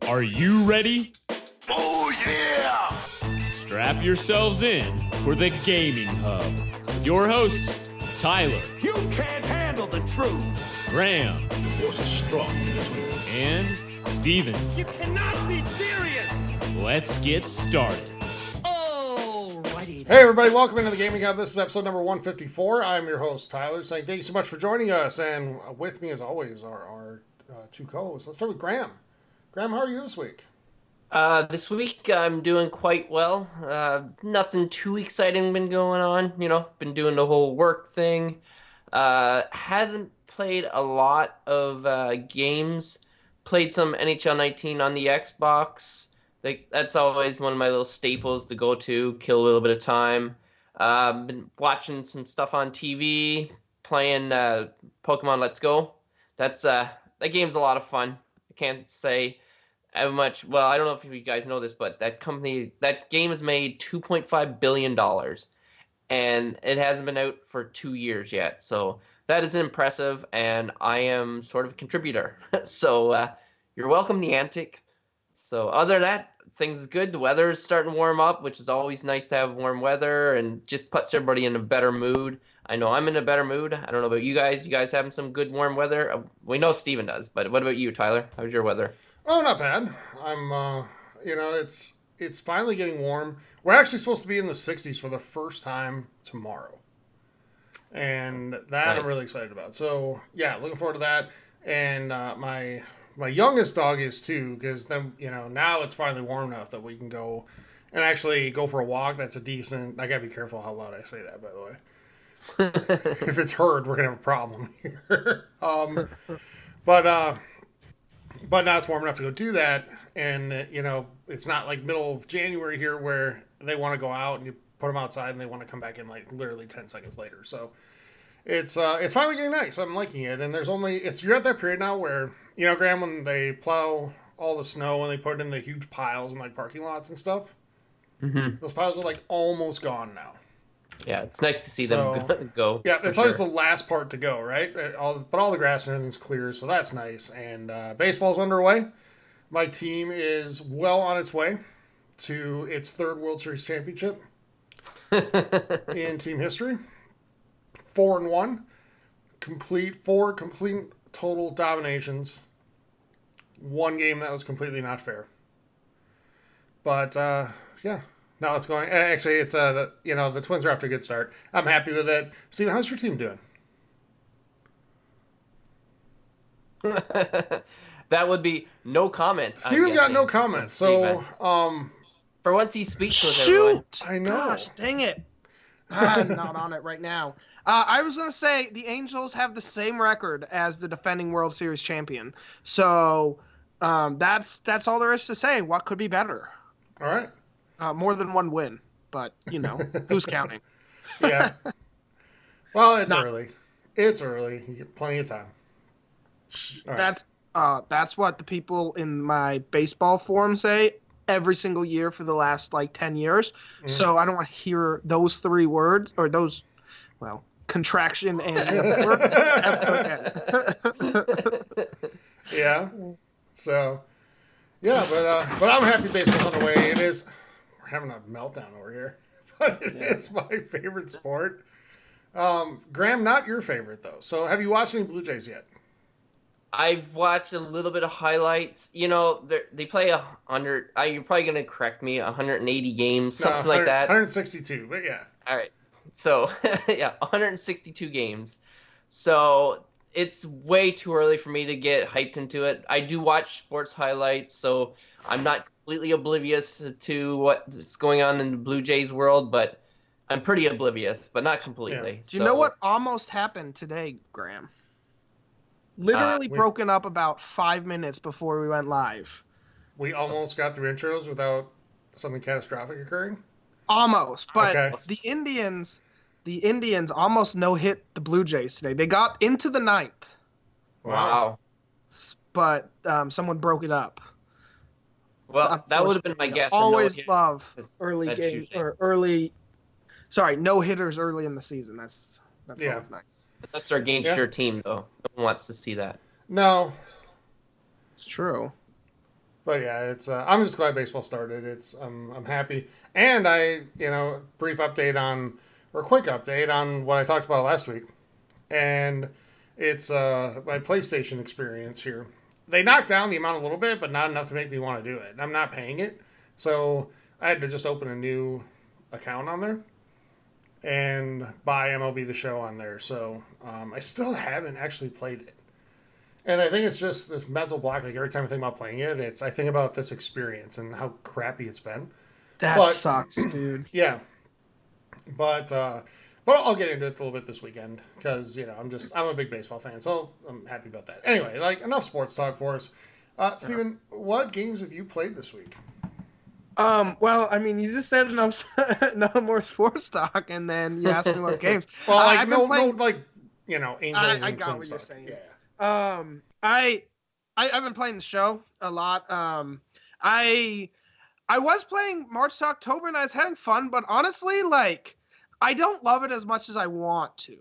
Are you ready? Oh, yeah! Strap yourselves in for the Gaming Hub. With your hosts, Tyler. You can't handle the truth! Graham. The force is strong in this way. And Steven. You cannot be serious! Let's get started. Alrighty. Hey everybody, welcome into the Gaming Hub. This is episode number 154. I'm your host, Tyler, saying thank you so much for joining us. And with me, as always, are our two co-hosts. Let's start with Graham. Graham, how are you this week? This week I'm doing quite well. Nothing too exciting been going on. Been doing the whole work thing. Hasn't played a lot of games. Played some NHL 19 on the Xbox. That's always one of my little staples to go to, kill a little bit of time. Been watching some stuff on TV, playing Pokemon Let's Go. That game's a lot of fun. I can't say how much. Well, I don't know if you guys know this, but that game has made $2.5 billion, and it hasn't been out for 2 years yet. So that is impressive, and I am sort of a contributor. So you're welcome, Niantic. So other than that, things is good. The weather is starting to warm up, which is always nice to have warm weather and just puts everybody in a better mood. I know I'm in a better mood. I don't know about you guys. You guys having some good warm weather? We know Steven does, but what about you, Tyler? How's your weather? Oh, not bad. I'm, it's finally getting warm. We're actually supposed to be in the 60s for the first time tomorrow. And that Nice. I'm really excited about. So, yeah, looking forward to that. And my youngest dog is too, because then, now it's finally warm enough that we can go and actually go for a walk. That's a decent, I gotta be careful how loud I say that, by the way. If it's heard, we're gonna have a problem here. But now it's warm enough to go do that, and it's not like middle of January here where they want to go out and you put them outside and they want to come back in like literally 10 seconds later. So it's finally getting nice. I'm liking it, and you're at that period now where Graham, when they plow all the snow and they put it in the huge piles in like parking lots and stuff, those piles are like almost gone now. Yeah, it's nice to see them go. Yeah, it's always the last part to go, right? But all the grass and everything's clear, so that's nice. And baseball's underway. My team is well on its way to its third World Series championship in team history. 4-1, four complete total dominations. One game that was completely not fair. But yeah. No, it's going. Actually, it's the Twins are after a good start. I'm happy with it. Steven, how's your team doing? That would be no comment. Steven's got no comment. So, for once he's speechless. Shoot! I know. Gosh, dang it! I'm not on it right now. I was gonna say the Angels have the same record as the defending World Series champion. So that's all there is to say. What could be better? All right. More than one win, but who's counting? Yeah. Well, it's early. It's early. You get plenty of time. All right. That's what the people in my baseball forum say every single year for the last 10 years. Mm-hmm. So I don't want to hear those three words or those, contraction and word ever again. Yeah. So, yeah, but I'm happy baseball's on the way. It is. We're having a meltdown over here, but it is my favorite sport. Graham, not your favorite though. So, have you watched any Blue Jays yet? I've watched a little bit of highlights. They play 100. You're probably going to correct me. 180 games, something like that. 162, but yeah. All right. So, yeah, 162 games. So, it's way too early for me to get hyped into it. I do watch sports highlights, so I'm not completely oblivious to what's going on in the Blue Jays world, but I'm pretty oblivious, but not completely. Yeah. Do you know what almost happened today, Graham? Literally broken up about 5 minutes before we went live. We almost got through intros without something catastrophic occurring? Almost, but okay. The Indians almost no-hit the Blue Jays today. They got into the ninth. Wow. But someone broke it up. Well, that would have been my guess. Always love early games or no hitters early in the season. That's always nice. That's our against your team, though. No one wants to see that. No. It's true. But yeah, it's I'm just glad baseball started. I'm happy, and brief update on or quick update on what I talked about last week, and it's my PlayStation experience here. They knocked down the amount a little bit, but not enough to make me want to do it. I'm not paying it, so I had to just open a new account on there and buy MLB The Show on there. So I still haven't actually played it. And I think it's just this mental block. Like every time I think about playing it, I think about this experience and how crappy it's been. That sucks, dude. Yeah, but I'll get into it a little bit this weekend because I'm a big baseball fan, so I'm happy about that. Anyway, enough sports talk for us. Steven, what games have you played this week? Well, I mean, you just said no more sports talk, and then you asked me what games. Well, I've been playing, Angels. I got what you're saying. Yeah. I've been playing the show a lot. I was playing March to October, and I was having fun, but honestly, I don't love it as much as I want to.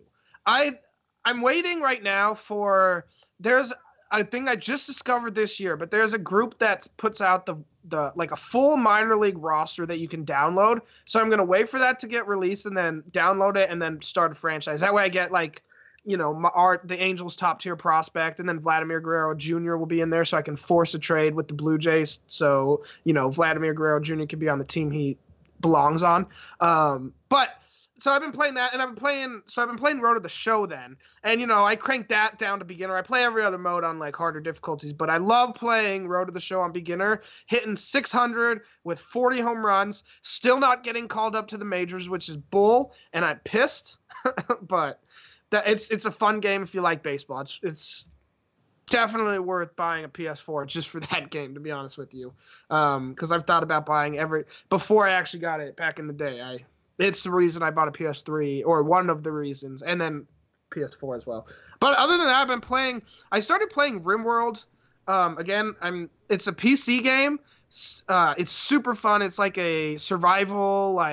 I'm waiting right now for there's a thing I just discovered this year, but there's a group that puts out the a full minor league roster that you can download. So I'm gonna wait for that to get released and then download it and then start a franchise. That way I get the Angels top tier prospect, and then Vladimir Guerrero Jr. will be in there, so I can force a trade with the Blue Jays. So Vladimir Guerrero Jr. can be on the team he belongs on. So I've been playing that, and I've been playing Road to the Show then. And, I cranked that down to beginner. I play every other mode on, harder difficulties, but I love playing Road to the Show on beginner, hitting 600 with 40 home runs, still not getting called up to the majors, which is bull, and I'm pissed. But it's a fun game if you like baseball. It's definitely worth buying a PS4 just for that game, to be honest with you. Because I've thought about buying before I actually got it back in the day. It's the reason I bought a PS3, or one of the reasons, and then PS4 as well. But other than that, I started playing RimWorld. Again, it's a PC game. It's super fun. It's like a survival,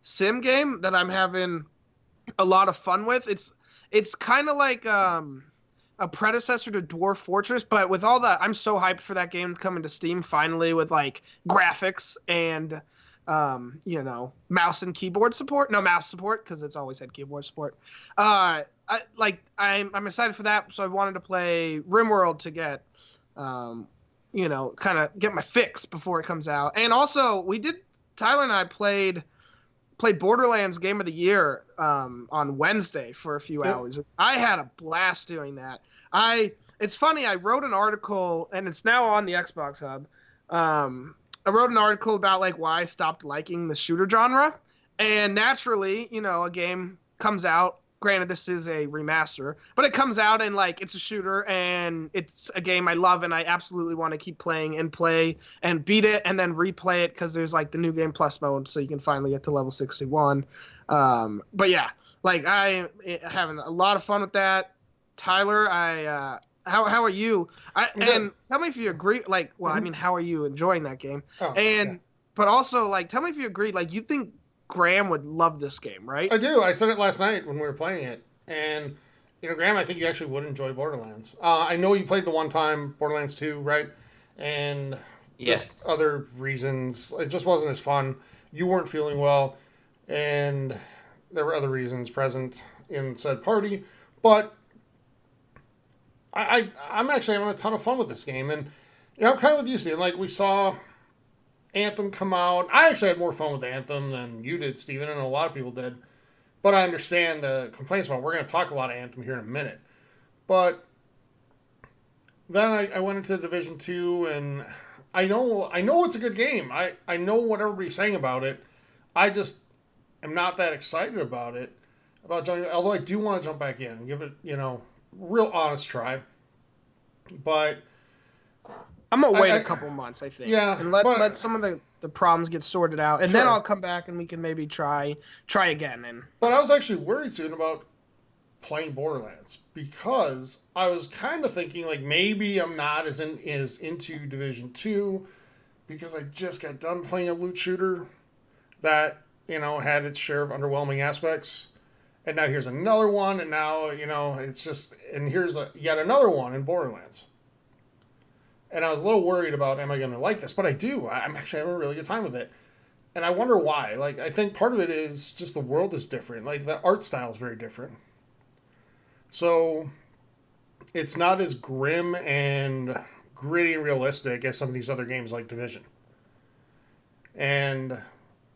sim game that I'm having a lot of fun with. It's kind of like a predecessor to Dwarf Fortress, but with all that, I'm so hyped for that game coming to Steam finally with graphics and mouse and keyboard support. No mouse support, because it's always had keyboard support. I'm excited for that. So I wanted to play RimWorld to get, kind of get my fix before it comes out. And also, Tyler and I played Borderlands Game of the Year on Wednesday for a few hours. I had a blast doing that. It's funny. I wrote an article, and it's now on the Xbox Hub. I wrote an article about why I stopped liking the shooter genre, and naturally, a game comes out. Granted, this is a remaster, but it comes out and it's a shooter, and it's a game I love, and I absolutely want to keep playing and play and beat it, and then replay it because there's the new game plus mode, so you can finally get to level 61. But yeah, I having a lot of fun with that. Tyler, How are you? And tell me if you agree. How are you enjoying that game? But also, tell me if you agree. You think Graham would love this game, right? I do. I said it last night when we were playing it, and Graham, I think you actually would enjoy Borderlands. I know you played the one time Borderlands 2, right? And just other reasons, it just wasn't as fun. You weren't feeling well, and there were other reasons present in said party, but I'm actually having a ton of fun with this game, and I'm kind of with you, Steven. We saw Anthem come out. I actually had more fun with Anthem than you did, Steven, and a lot of people did. But I understand the complaints about it. We're going to talk a lot of Anthem here in a minute. But then I went into Division 2, and I know it's a good game. I know what everybody's saying about it. I just am not that excited about it. Although I do want to jump back in and give it, real honest try, but I'm gonna wait a couple months, I think. Yeah, and let some of the problems get sorted out, and then I'll come back and we can maybe try again. But I was actually worried soon about playing Borderlands because I was kind of thinking maybe I'm not as into Division 2 because I just got done playing a loot shooter that had its share of underwhelming aspects. And now here's another one, and now, it's just, and here's yet another one in Borderlands. And I was a little worried about, am I going to like this? But I do. I'm actually having a really good time with it. And I wonder why. Like, I think part of it is just the world is different. Like, the art style is very different. So, it's not as grim and gritty and realistic as some of these other games like Division. And,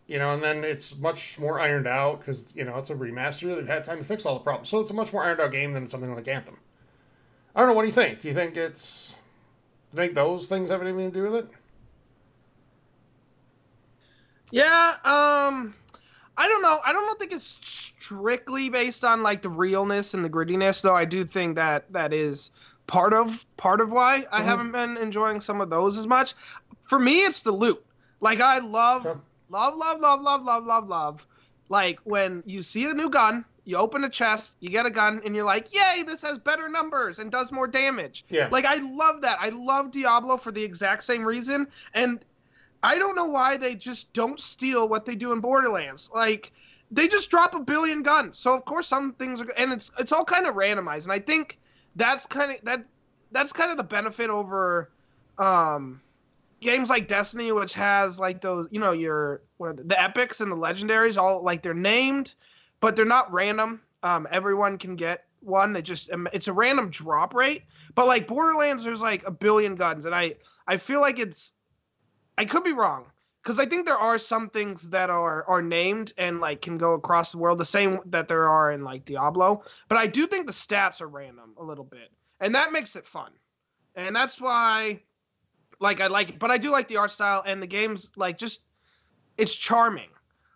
and then it's much more ironed out because, it's a remaster. They've had time to fix all the problems. So, it's a much more ironed out game than something like Anthem. I don't know. What do you think? Do you think those things have anything to do with it? Yeah, I don't know. I don't think it's strictly based on like the realness and the grittiness, though. I do think that is part of why I haven't been enjoying some of those as much. For me, it's the loot. Like I love. Like when you see a new gun, you open a chest, you get a gun, and you're like, yay, this has better numbers and does more damage. Yeah. Like I love that. I love Diablo for the exact same reason, and I don't know why they just don't steal what they do in Borderlands. Like, they just drop a billion guns. So of course some things are, and it's all kind of randomized. And I think that's kind of the benefit over games like Destiny, which has like those, the epics and the legendaries, all like they're named, but they're not random. Everyone can get one. It's a random drop rate. But like Borderlands, there's like a billion guns, and I feel like I could be wrong, because I think there are some things that are named and like can go across the world, the same that there are in like Diablo. But I do think the stats are random a little bit, and that makes it fun. And that's why, like, I like it. But I do like the art style, and the game's like it's charming.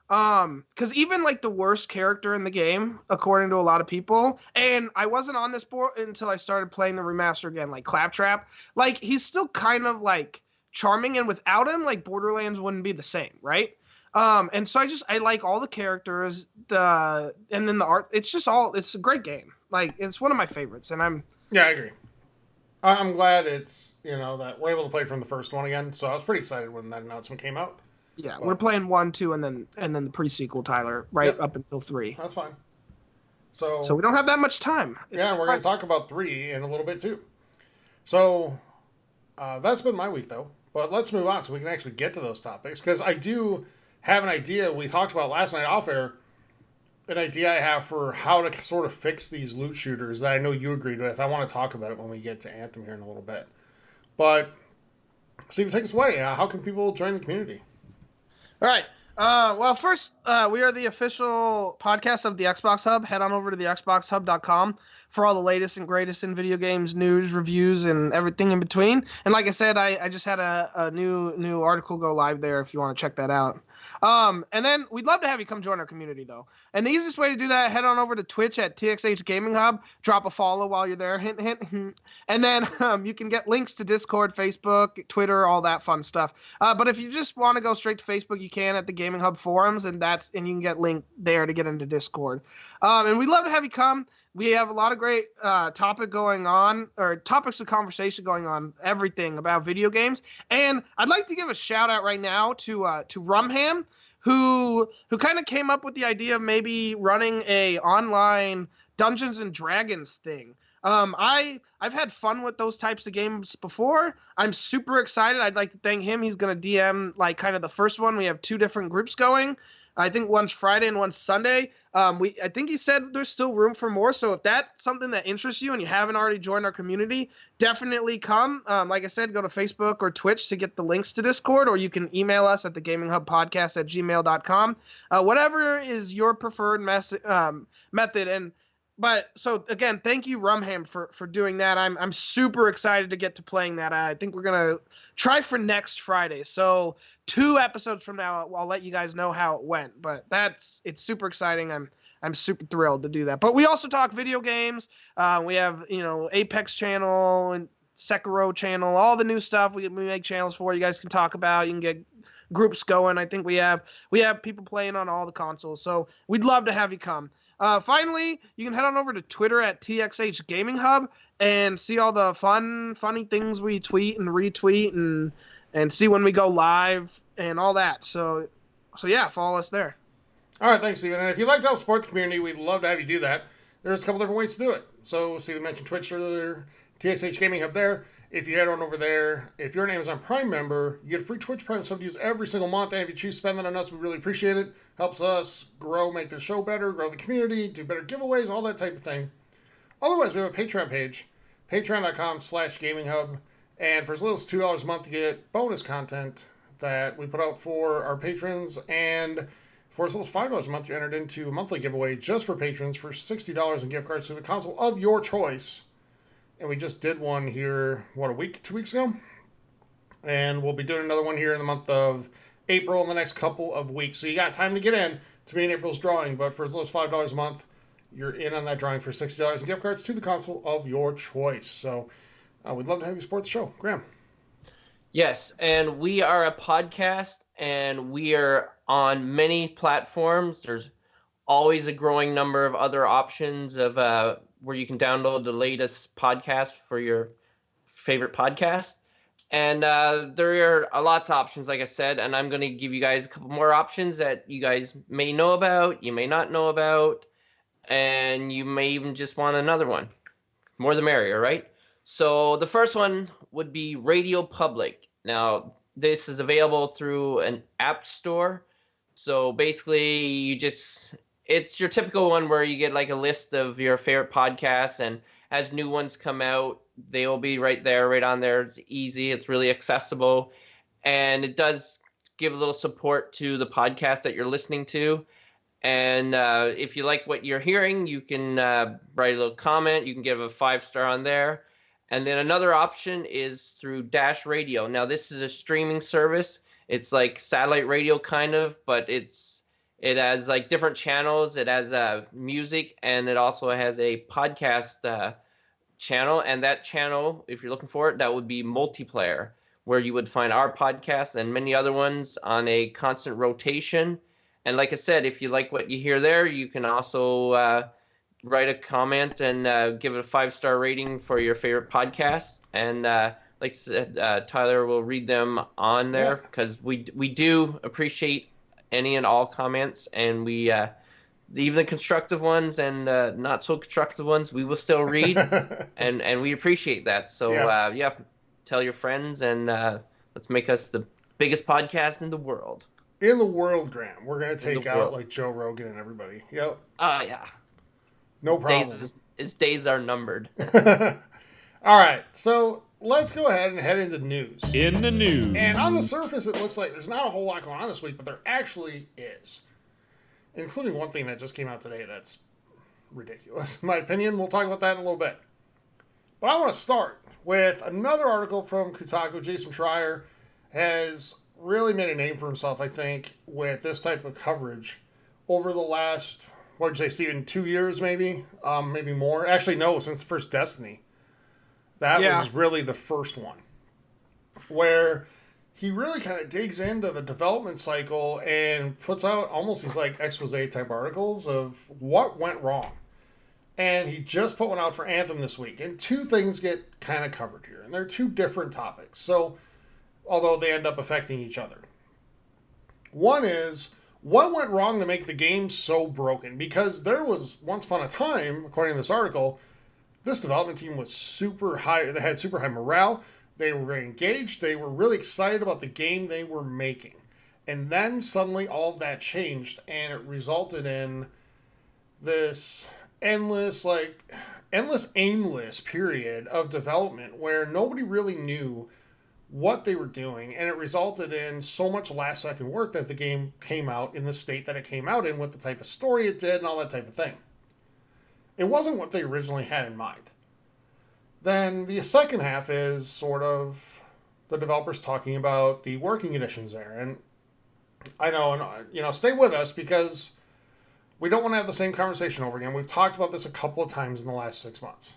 Because even like the worst character in the game, according to a lot of people, and I wasn't on this board until I started playing the remaster again, like Claptrap, like he's still kind of like charming, and without him, like Borderlands wouldn't be the same, right? And so I like all the characters, and then the art. It's a great game. Like it's one of my favorites, and I agree. I'm glad it's that we're able to play from the first one again. So I was pretty excited when that announcement came out. Yeah, we're playing 1, 2, and then the pre-sequel, Tyler, right up until 3. That's fine. So we don't have that much time. We're going to talk about 3 in a little bit too. So that's been my week though. But let's move on so we can actually get to those topics, because I do have an idea we talked about last night off air, an idea I have for how to sort of fix these loot shooters that I know you agreed with. I want to talk about it when we get to Anthem here in a little bit. But, Steve, take us away. How can people join the community? All right. Well, first, we are the official podcast of the Xbox Hub. Head on over to the xboxhub.com for all the latest and greatest in video games, news, reviews, and everything in between. And like I said, I just had a new article go live there if you want to check that out. And then we'd love to have you come join our community, though. And the easiest way to do that, head on over to Twitch at TXH Gaming Hub. Drop a follow while you're there. Hint, hint. And then you can get links to Discord, Facebook, Twitter, all that fun stuff. But if you just want to go straight to Facebook, you can at the Gaming Hub forums, and you can get linked there to get into Discord. And we'd love to have you come. We have a lot of great topics of conversation going on, everything about video games. And I'd like to give a shout out right now to Rumham, who kind of came up with the idea of maybe running a online Dungeons and Dragons thing. I've had fun with those types of games before. I'm super excited. I'd like to thank him. He's going to DM like kind of the first one. We have 2 different groups going. I think one's Friday and one's Sunday. I think he said there's still room for more. So if that's something that interests you and you haven't already joined our community, definitely come. Like I said, go to Facebook or Twitch to get the links to Discord, or you can email us at thegaminghubpodcast@gmail.com. Whatever is your preferred method. But so again, thank you, Rumham, for doing that. I'm super excited to get to playing that. I think we're gonna try for next Friday. So 2 episodes from now, I'll let you guys know how it went. But it's super exciting. I'm super thrilled to do that. But we also talk video games. We have Apex channel and Sekiro channel, all the new stuff we make channels for. You guys can talk about. You can get groups going. I think we have people playing on all the consoles. So we'd love to have you come. Finally, you can head on over to Twitter at TXH Gaming Hub and see all the funny things we tweet and retweet and see when we go live and all that. So yeah, follow us there. All right, thanks, Steven. And if you'd like to help support the community, we'd love to have you do that. There's a couple different ways to do it. So Steven mentioned Twitch earlier, TXH Gaming Hub there. If you head on over there, if you're an Amazon Prime member, you get a free Twitch Prime sub to use every single month. And if you choose to spend that on us, we really appreciate it. Helps us grow, make the show better, grow the community, do better giveaways, all that type of thing. Otherwise, we have a Patreon page, patreon.com/gaminghub. And for as little as $2 a month, you get bonus content that we put out for our patrons. And for as little as $5 a month, you're entered into a monthly giveaway just for patrons for $60 in gift cards to the console of your choice. And we just did one here, 2 weeks ago? And we'll be doing another one here in the month of April in the next couple of weeks. So you got time to get in to be in April's drawing. But for as little as $5 a month, you're in on that drawing for $60 in gift cards to the console of your choice. So we'd love to have you support the show. Graham. Yes, and we are a podcast, and we are on many platforms. There's always a growing number of other options of where you can download the latest podcast for your favorite podcast. And there are lots of options, like I said, and I'm going to give you guys a couple more options that you guys may know about, you may not know about, and you may even just want another one. More the merrier, right? So the first one would be Radio Public. Now, this is available through an app store. So basically, it's your typical one where you get like a list of your favorite podcasts, and as new ones come out, they will be right there, right on there. It's easy. It's really accessible. And it does give a little support to the podcast that you're listening to. And if you like what you're hearing, you can write a little comment. You can give a 5-star on there. And then another option is through Dash Radio. Now, this is a streaming service. It's like satellite radio kind of, but it has like different channels. It has music, and it also has a podcast channel. And that channel, if you're looking for it, that would be Multiplayer, where you would find our podcast and many other ones on a constant rotation. And like I said, if you like what you hear there, you can also write a comment and give it a 5-star rating for your favorite podcast. And like I said, Tyler will read them on there because we do appreciate any and all comments, and we even the constructive ones and not so constructive ones we will still read, and we appreciate that. So tell your friends, and let's make us the biggest podcast in the world. In the world, Graham. We're going to take out like Joe Rogan and everybody. Yep. Yeah. No problem. His days are numbered. All right. So let's go ahead and head into news. In the news. And on the surface, it looks like there's not a whole lot going on this week, but there actually is. Including one thing that just came out today that's ridiculous, in my opinion. We'll talk about that in a little bit. But I want to start with another article from Kotaku. Jason Schreier has really made a name for himself, I think, with this type of coverage over the last, what would you say, Steven, 2 years maybe? Maybe more. Actually, no, since the first Destiny. That was really the first one. Where he really kind of digs into the development cycle and puts out almost these like expose type articles of what went wrong. And he just put one out for Anthem this week. And two things get kind of covered here. And they're two different topics. So, although they end up affecting each other. One is, what went wrong to make the game so broken? Because there was, once upon a time, according to this article, this development team was super high. They had super high morale. They were very engaged. They were really excited about the game they were making. And then suddenly all of that changed, and it resulted in this endless, aimless period of development where nobody really knew what they were doing, and it resulted in so much last-second work that the game came out in the state that it came out in with the type of story it did and all that type of thing. It wasn't what they originally had in mind. Then the second half is sort of the developers talking about the working conditions there. And I know, and stay with us because we don't want to have the same conversation over again. We've talked about this a couple of times in the last 6 months.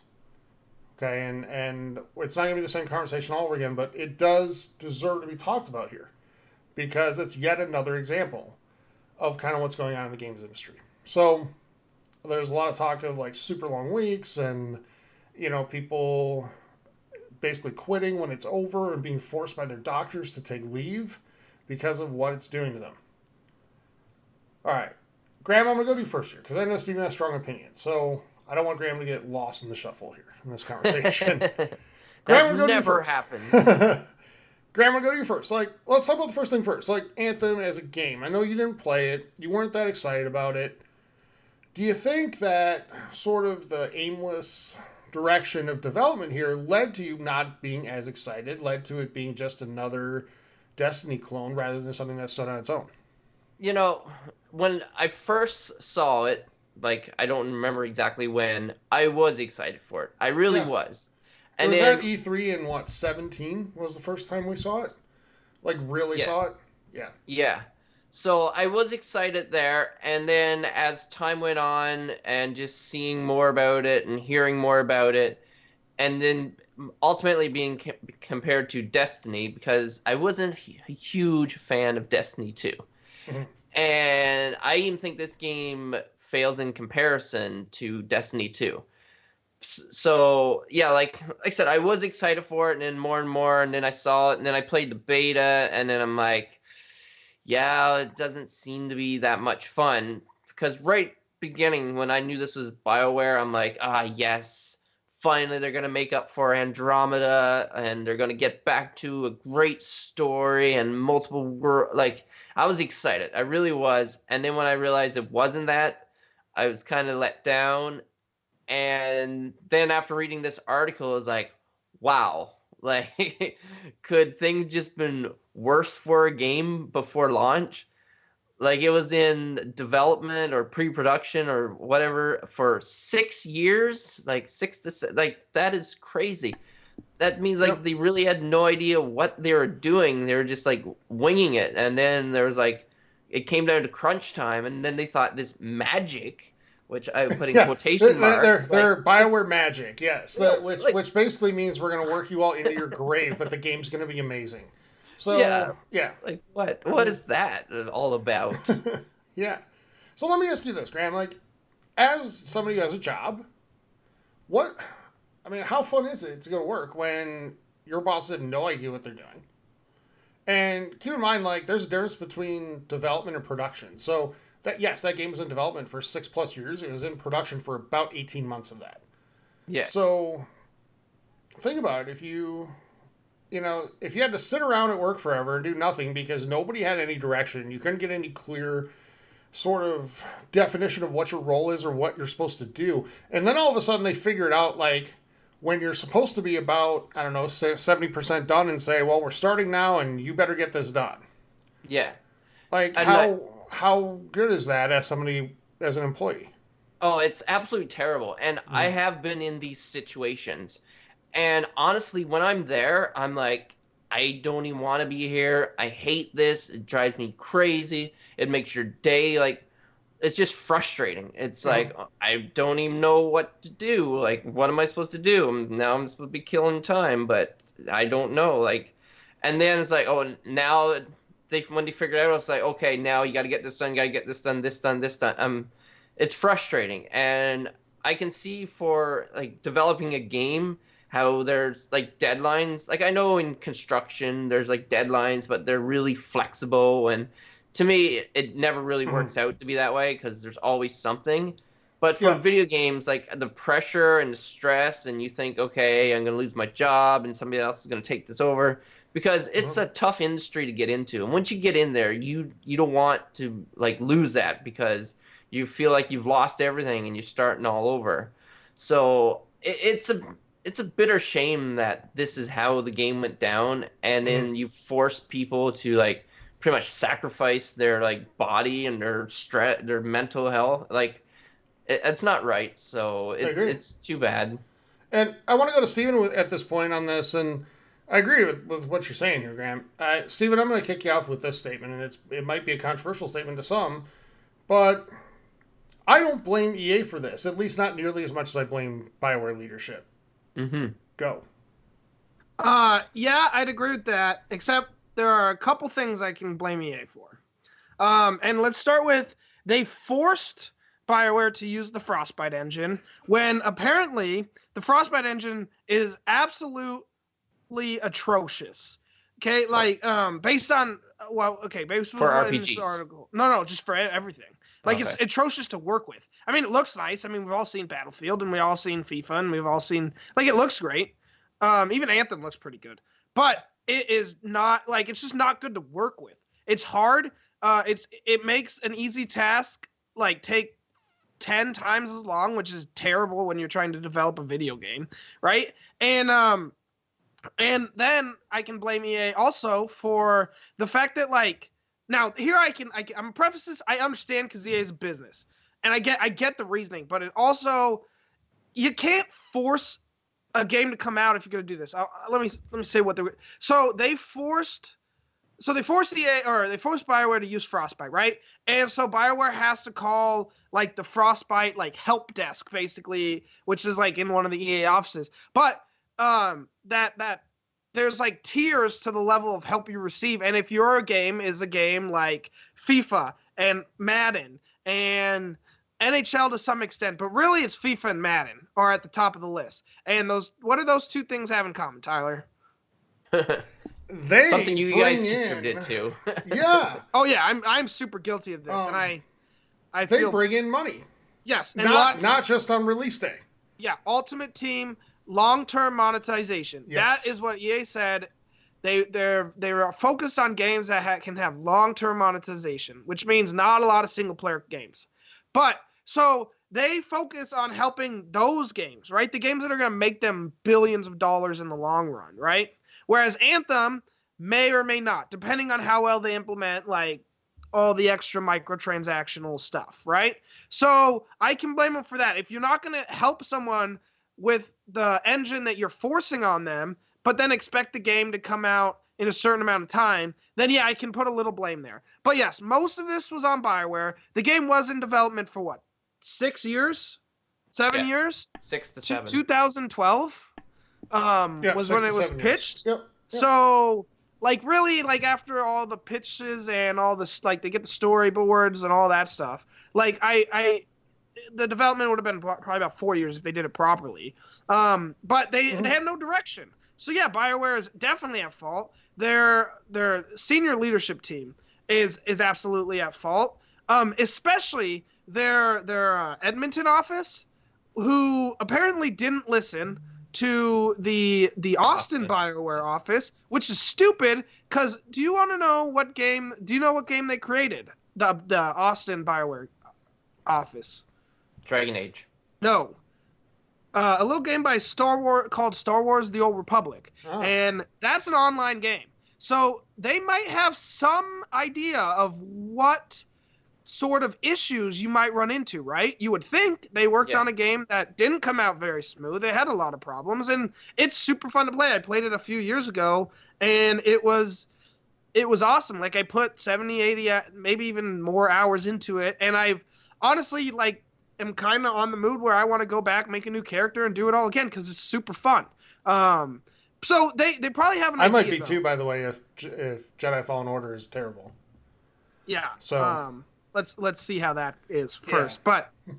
Okay, and it's not going to be the same conversation all over again, but it does deserve to be talked about here because it's yet another example of kind of what's going on in the games industry. So there's a lot of talk of like super long weeks and, people basically quitting when it's over and being forced by their doctors to take leave because of what it's doing to them. All right, Graham, I'm going to go to you first here because I know Steven has strong opinions. So I don't want Graham to get lost in the shuffle here in this conversation. Graham, That never happens. Graham, I'll go to you first. Like, let's talk about the first thing first. Like, Anthem as a game. I know you didn't play it. You weren't that excited about it. Do you think that sort of the aimless direction of development here led to you not being as excited, led to it being just another Destiny clone rather than something that stood on its own? You know, when I first saw it, like, I don't remember exactly when, I was excited for it. I really was. And was then, that E3 in, what, 17 was the first time we saw it? Like, really saw it? Yeah. Yeah. So I was excited there, and then as time went on and just seeing more about it and hearing more about it, and then ultimately being compared to Destiny, because I wasn't a huge fan of Destiny 2. Mm-hmm. And I even think this game fails in comparison to Destiny 2. So yeah, like I said, I was excited for it, and then more, and then I saw it, and then I played the beta, and then I'm like, yeah, it doesn't seem to be that much fun. Because right beginning, when I knew this was Bioware, I'm like, yes, finally they're gonna make up for Andromeda, and they're gonna get back to a great story and multiple world. Like, I was excited, I really was, and then when I realized it wasn't that, I was kind of let down. And then after reading this article, I was like, wow, like, could things just been worse for a game before launch? Like, it was in development or pre-production or whatever for 6 years, like that is crazy. That means like they really had no idea what they were doing. They were just like winging it. And then there was like, it came down to crunch time, and then they thought this magic, which I put in quotation marks. They're Bioware magic, yes. Which basically means we're going to work you all into your grave, but the game's going to be amazing. So, yeah. Like, what is that all about? Yeah. So let me ask you this, Graham. Like, as somebody who has a job, how fun is it to go to work when your boss had no idea what they're doing? And keep in mind, like, there's a difference between development and production. So, that game was in development for 6+ years. It was in production for about 18 months of that. Yeah. So think about it. If you had to sit around at work forever and do nothing because nobody had any direction, you couldn't get any clear sort of definition of what your role is or what you're supposed to do. And then all of a sudden they figure it out, like, when you're supposed to be about, 70% done, and say, well, we're starting now and you better get this done. Yeah. Like, how good is that as an employee? Oh, it's absolutely terrible. And I have been in these situations. And honestly, when I'm there, I'm like, I don't even want to be here. I hate this. It drives me crazy. It makes your day, like, it's just frustrating. It's like, I don't even know what to do. Like, what am I supposed to do? Now I'm supposed to be killing time, but I don't know. Like, and then it's like, oh, now when they figure it out, it's like, okay, now you got to get this done, this done. It's frustrating, and I can see for like developing a game how there's like deadlines. Like, I know in construction there's like deadlines, but they're really flexible, and to me it never really works out to be that way because there's always something. But for video games, like the pressure and the stress, and you think, okay, I'm gonna lose my job, and somebody else is gonna take this over. Because it's a tough industry to get into. And once you get in there, you don't want to like lose that because you feel like you've lost everything and you're starting all over. So it's a bitter shame that this is how the game went down. And then you force people to like pretty much sacrifice their like body and their mental health. Like, it's not right. So it's too bad. And I want to go to Steven at this point on this, and I agree with what you're saying here, Graham. Steven, I'm going to kick you off with this statement, and it might be a controversial statement to some, but I don't blame EA for this, at least not nearly as much as I blame Bioware leadership. Go. Yeah, I'd agree with that, except there are a couple things I can blame EA for. And let's start with, they forced Bioware to use the Frostbite engine, when apparently the Frostbite engine is absolutely atrocious. Okay, like based on based for on RPGs. This article. No, just for everything. Like, it's atrocious to work with. I mean, it looks nice. I mean, we've all seen Battlefield, and we've all seen FIFA, and we've all seen, like, it looks great. Even Anthem looks pretty good, but it is not like it's just not good to work with. It's hard. It makes an easy task like take 10 times as long, which is terrible when you're trying to develop a video game, right? And then I can blame EA also for the fact that like now here I'm preface this. I understand because EA is a business, and I get the reasoning, but it also you can't force a game to come out if you're going to do this. Let me say what they forced EA or they forced Bioware to use Frostbite, right? And so Bioware has to call like the Frostbite like help desk basically, which is like in one of the EA offices. But that there's like tiers to the level of help you receive, and if your game is a game like FIFA and Madden and NHL to some extent, but really it's FIFA and Madden are at the top of the list. And what do those two things have in common, Tyler? Something you guys contributed to. Yeah. Oh yeah, I'm super guilty of this, and I they bring in money. Yes, and not just on release day. Yeah, Ultimate Team long-term monetization. Yes. That is what EA said. They're focused on games that can have long-term monetization, which means not a lot of single-player games. But so they focus on helping those games, right? The games that are going to make them billions of dollars in the long run, right? Whereas Anthem may or may not, depending on how well they implement like all the extra microtransactional stuff, right? So I can blame them for that. If you're not going to help someone with the engine that you're forcing on them, but then expect the game to come out in a certain amount of time, then yeah, I can put a little blame there. But yes, most of this was on Bioware. The game was in development for what? 6 years? 7 years? 6 to 7. 2012 was when it was pitched. Yep. So, like, really, like, after all the pitches and all this, like, they get the storyboards and all that stuff, like, the development would have been probably about 4 years if they did it properly. But they had no direction. So, yeah, BioWare is definitely at fault. Their senior leadership team is absolutely at fault, especially their Edmonton office, who apparently didn't listen to the Austin BioWare office, which is stupid. Because do you want to know what game? Do you know what game they created? The Austin BioWare office. Dragon Age. No. A little game by called Star Wars: The Old Republic, and that's an online game. So they might have some idea of what sort of issues you might run into, right? You would think they worked on a game that didn't come out very smooth. They had a lot of problems, and it's super fun to play. I played it a few years ago, and it was awesome. Like, I put 70, 80, maybe even more hours into it, and I've honestly, like, am kind of on the mood where I want to go back, make a new character, and do it all again because it's super fun. So they probably have an idea. I might be too, by the way, if Jedi Fallen Order is terrible. Yeah. So let's see how that is first. Yeah. But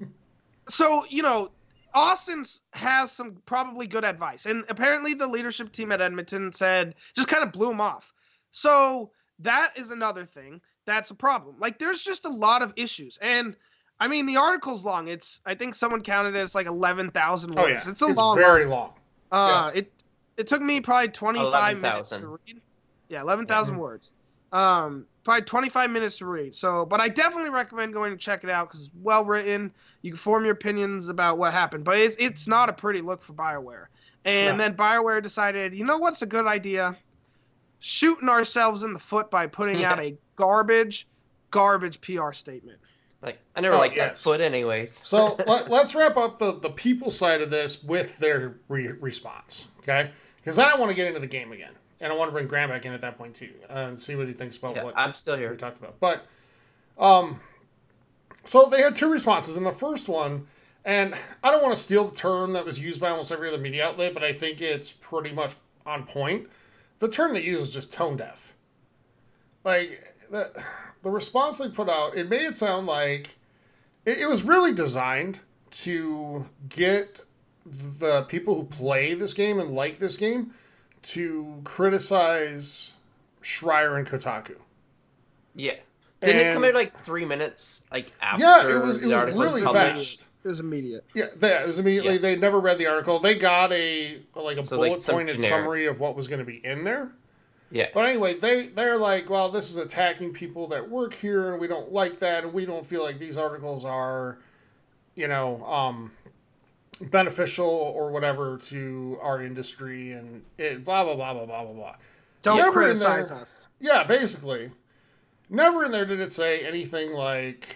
so, you know, Austin has some probably good advice, and apparently the leadership team at Edmonton just kind of blew him off. So that is another thing that's a problem. Like, there's just a lot of issues, and I mean, the article's long. I think someone counted it as like 11,000 words. Oh, yeah. It's long. Very long. It took me probably 25 minutes to read. Yeah, 11,000 words. Probably 25 minutes to read. So, but I definitely recommend going to check it out because it's well written. You can form your opinions about what happened, but it's not a pretty look for BioWare. And then BioWare decided, you know what's a good idea? Shooting ourselves in the foot by putting out a garbage PR statement. Like, I never liked that foot anyways. So let's wrap up the people side of this with their response, okay? Because I don't want to get into the game again. And I want to bring Graham back in at that point, too, and see what he thinks about what I'm still here. We talked about. But, so they had two responses. And the first one, and I don't want to steal the term that was used by almost every other media outlet, but I think it's pretty much on point. The term they use is just tone deaf. Like, the response they put out, it made it sound like it was really designed to get the people who play this game and like this game to criticize Schreier and Kotaku. Yeah. Didn't it come out like 3 minutes after? Yeah, it was the article really was published? fast. It was immediate. Yeah, it was immediately. Yeah. They never read the article. They got a So, bullet some pointed generic. summary of what was going to be in there. Yeah. But anyway, they're like, well, this is attacking people that work here, and we don't like that, and we don't feel like these articles are, beneficial or whatever to our industry, and it blah blah blah blah blah blah blah. Don't Never in criticize there- us. Yeah, basically. Never in there did it say anything like,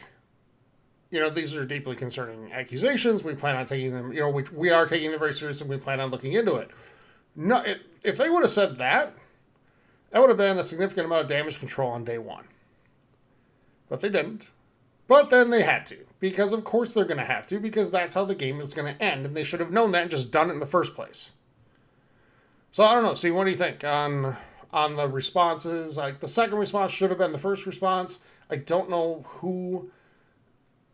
these are deeply concerning accusations. We plan on taking them, we are taking them very seriously. We plan on looking into it. No, if they would have said that, that would have been a significant amount of damage control on day one. But they didn't. But then they had to. Because of course they're going to have to, because that's how the game is going to end. And they should have known that and just done it in the first place. So I don't know. See, what do you think on the responses? Like, the second response should have been the first response. I don't know who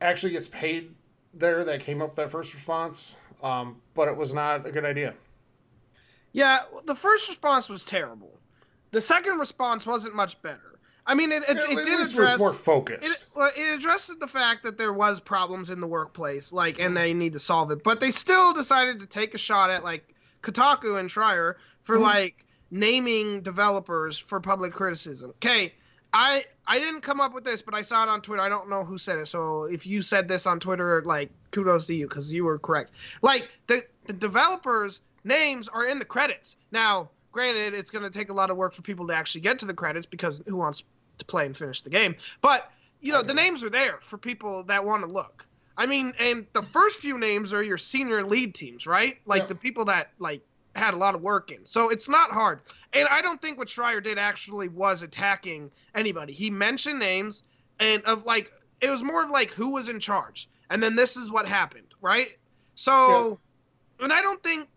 actually gets paid there that came up with that first response. But it was not a good idea. Yeah, the first response was terrible. The second response wasn't much better. I mean, it At did least address it was more focused. it addressed the fact that there was problems in the workplace, and they need to solve it. But they still decided to take a shot at Kotaku and Schreier for naming developers for public criticism. Okay, I didn't come up with this, but I saw it on Twitter. I don't know who said it, so if you said this on Twitter, kudos to you because you were correct. The developers' names are in the credits now. Granted, it's going to take a lot of work for people to actually get to the credits because who wants to play and finish the game? But, the names are there for people that want to look. I mean, and the first few names are your senior lead teams, right? The people that, had a lot of work in. So it's not hard. And I don't think what Schreier did actually was attacking anybody. He mentioned names and it was more of who was in charge. And then this is what happened, right? So, and I don't think,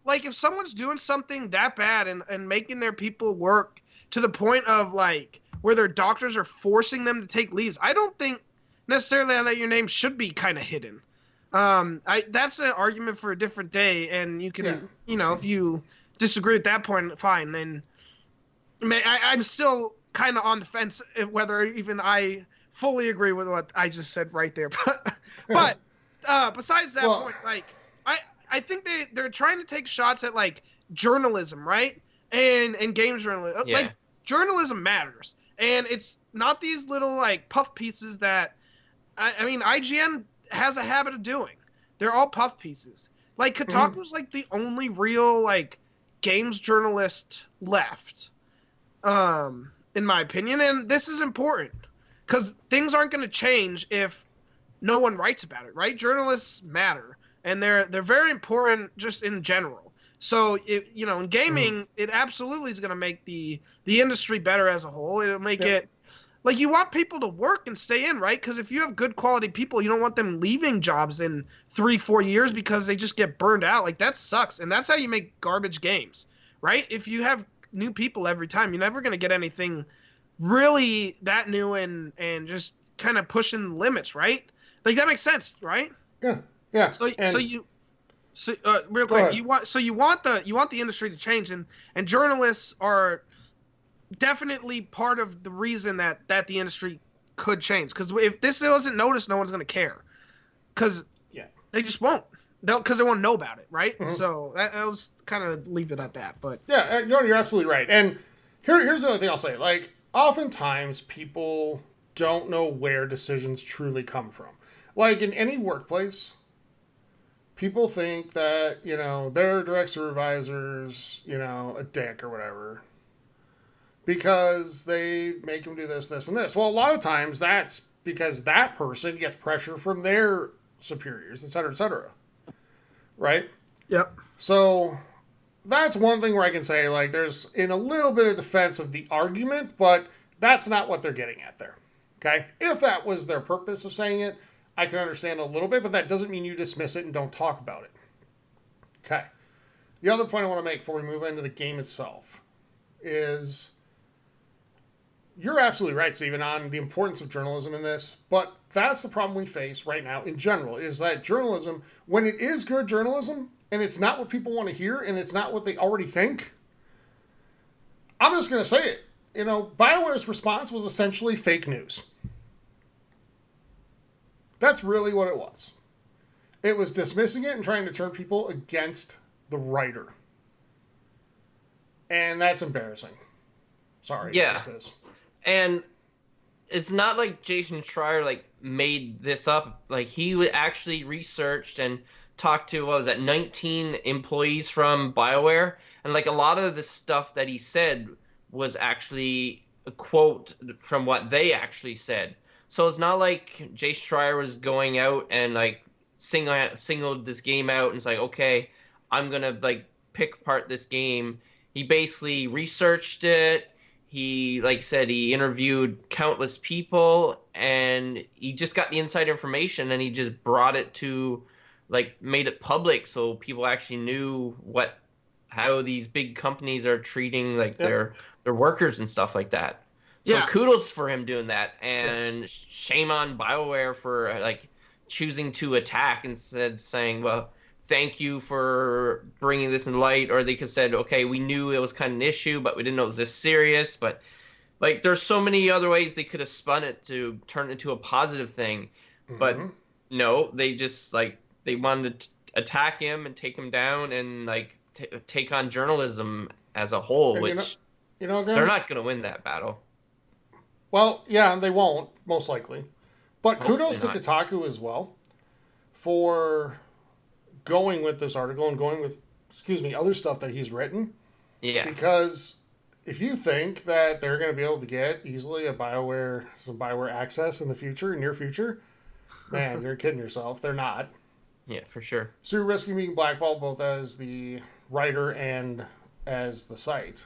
if someone's doing something that bad and making their people work to the point of where their doctors are forcing them to take leaves, I don't think necessarily that your name should be kind of hidden. That's an argument for a different day, and you can, if you disagree at that point, fine. And I'm still kind of on the fence whether even I fully agree with what I just said right there. But besides that point, I think they're trying to take shots at journalism, right? And games journalism. Yeah. Journalism matters. And it's not these little puff pieces that I mean IGN has a habit of doing. They're all puff pieces. Kotaku's the only real games journalist left. In my opinion, and this is important cuz things aren't going to change if no one writes about it, right? Journalists matter. And they're very important just in general. So, in gaming, it absolutely is going to make the industry better as a whole. It'll make it you want people to work and stay in, right? Because if you have good quality people, you don't want them leaving jobs in 3-4 years because they just get burned out. That sucks. And that's how you make garbage games, right? If you have new people every time, you're never going to get anything really that new and just kind of pushing the limits, right? That makes sense, right? Yeah. Yeah. Real quick, you want the industry to change, and journalists are definitely part of the reason that the industry could change. Because if this wasn't noticed, no one's going to care. Because they just won't. Because they won't know about it, right? Mm-hmm. So I was kind of leave it at that. But yeah, you're absolutely right. And here's the other thing I'll say. Oftentimes people don't know where decisions truly come from. In any workplace, people think that, their direct supervisor's, a dick or whatever. Because they make them do this, this, and this. Well, a lot of times that's because that person gets pressure from their superiors, et cetera, et cetera. Right? Yep. So that's one thing where I can say, there's in a little bit of defense of the argument, but that's not what they're getting at there. Okay? If that was their purpose of saying it, I can understand a little bit, but that doesn't mean you dismiss it and don't talk about it. Okay. The other point I want to make before we move into the game itself is you're absolutely right, Stephen, on the importance of journalism in this, but that's the problem we face right now in general, is that journalism, when it is good journalism, and it's not what people want to hear, and it's not what they already think, I'm just going to say it. Bioware's response was essentially fake news. That's really what it was. It was dismissing it and trying to turn people against the writer. And that's embarrassing. Sorry. Yeah. It just is. And it's not like Jason Schreier like made this up. Like he actually researched and talked to 19 employees from Bioware, and like a lot of the stuff that he said was actually a quote from what they actually said. So it's not like Jay Schreier was going out and like singled this game out and it's like, okay, I'm gonna like pick apart this game. He basically researched it. He like said he interviewed countless people and he just got the inside information and he just brought it to like made it public so people actually knew how these big companies are treating like their workers and stuff like that. So kudos for him doing that, and shame on BioWare for like choosing to attack instead saying, well, thank you for bringing this in light. Or they could have said, okay, we knew it was kind of an issue, but we didn't know it was this serious. But like, there's so many other ways they could have spun it to turn it into a positive thing. Mm-hmm. But no, they just like, they wanted to attack him and take him down and like take on journalism as a whole, and which Graham, they're not going to win that battle. Well, yeah, they won't, most likely. But kudos to Kotaku as well for going with this article and going with, other stuff that he's written. Yeah. Because if you think that they're going to be able to get easily some BioWare access in the future, near future, man, you're kidding yourself. They're not. Yeah, for sure. So you're risking being blackballed both as the writer and as the site.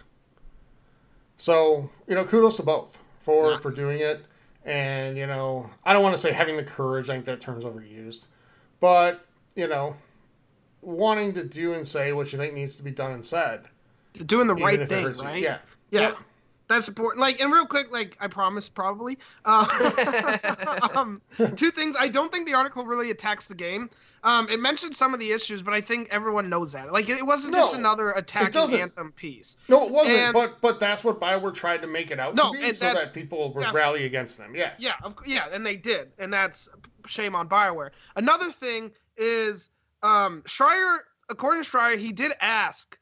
So, kudos to both for doing it. And, I don't want to say having the courage, I think that term's overused. But, wanting to do and say what you think needs to be done and said. Doing the right thing, right? Yeah. Yeah. Yep. That's important. Like, and real quick, like, I promise, probably. 2 things. I don't think the article really attacks the game. It mentioned some of the issues, but I think everyone knows that. Like, it wasn't just another attacking Anthem piece. No, it wasn't. But that's what BioWare tried to make it out to be, so that people would rally against them. Yeah. Yeah, and they did, and that's shame on BioWare. Another thing is, Schreier. According to Schreier, he did ask,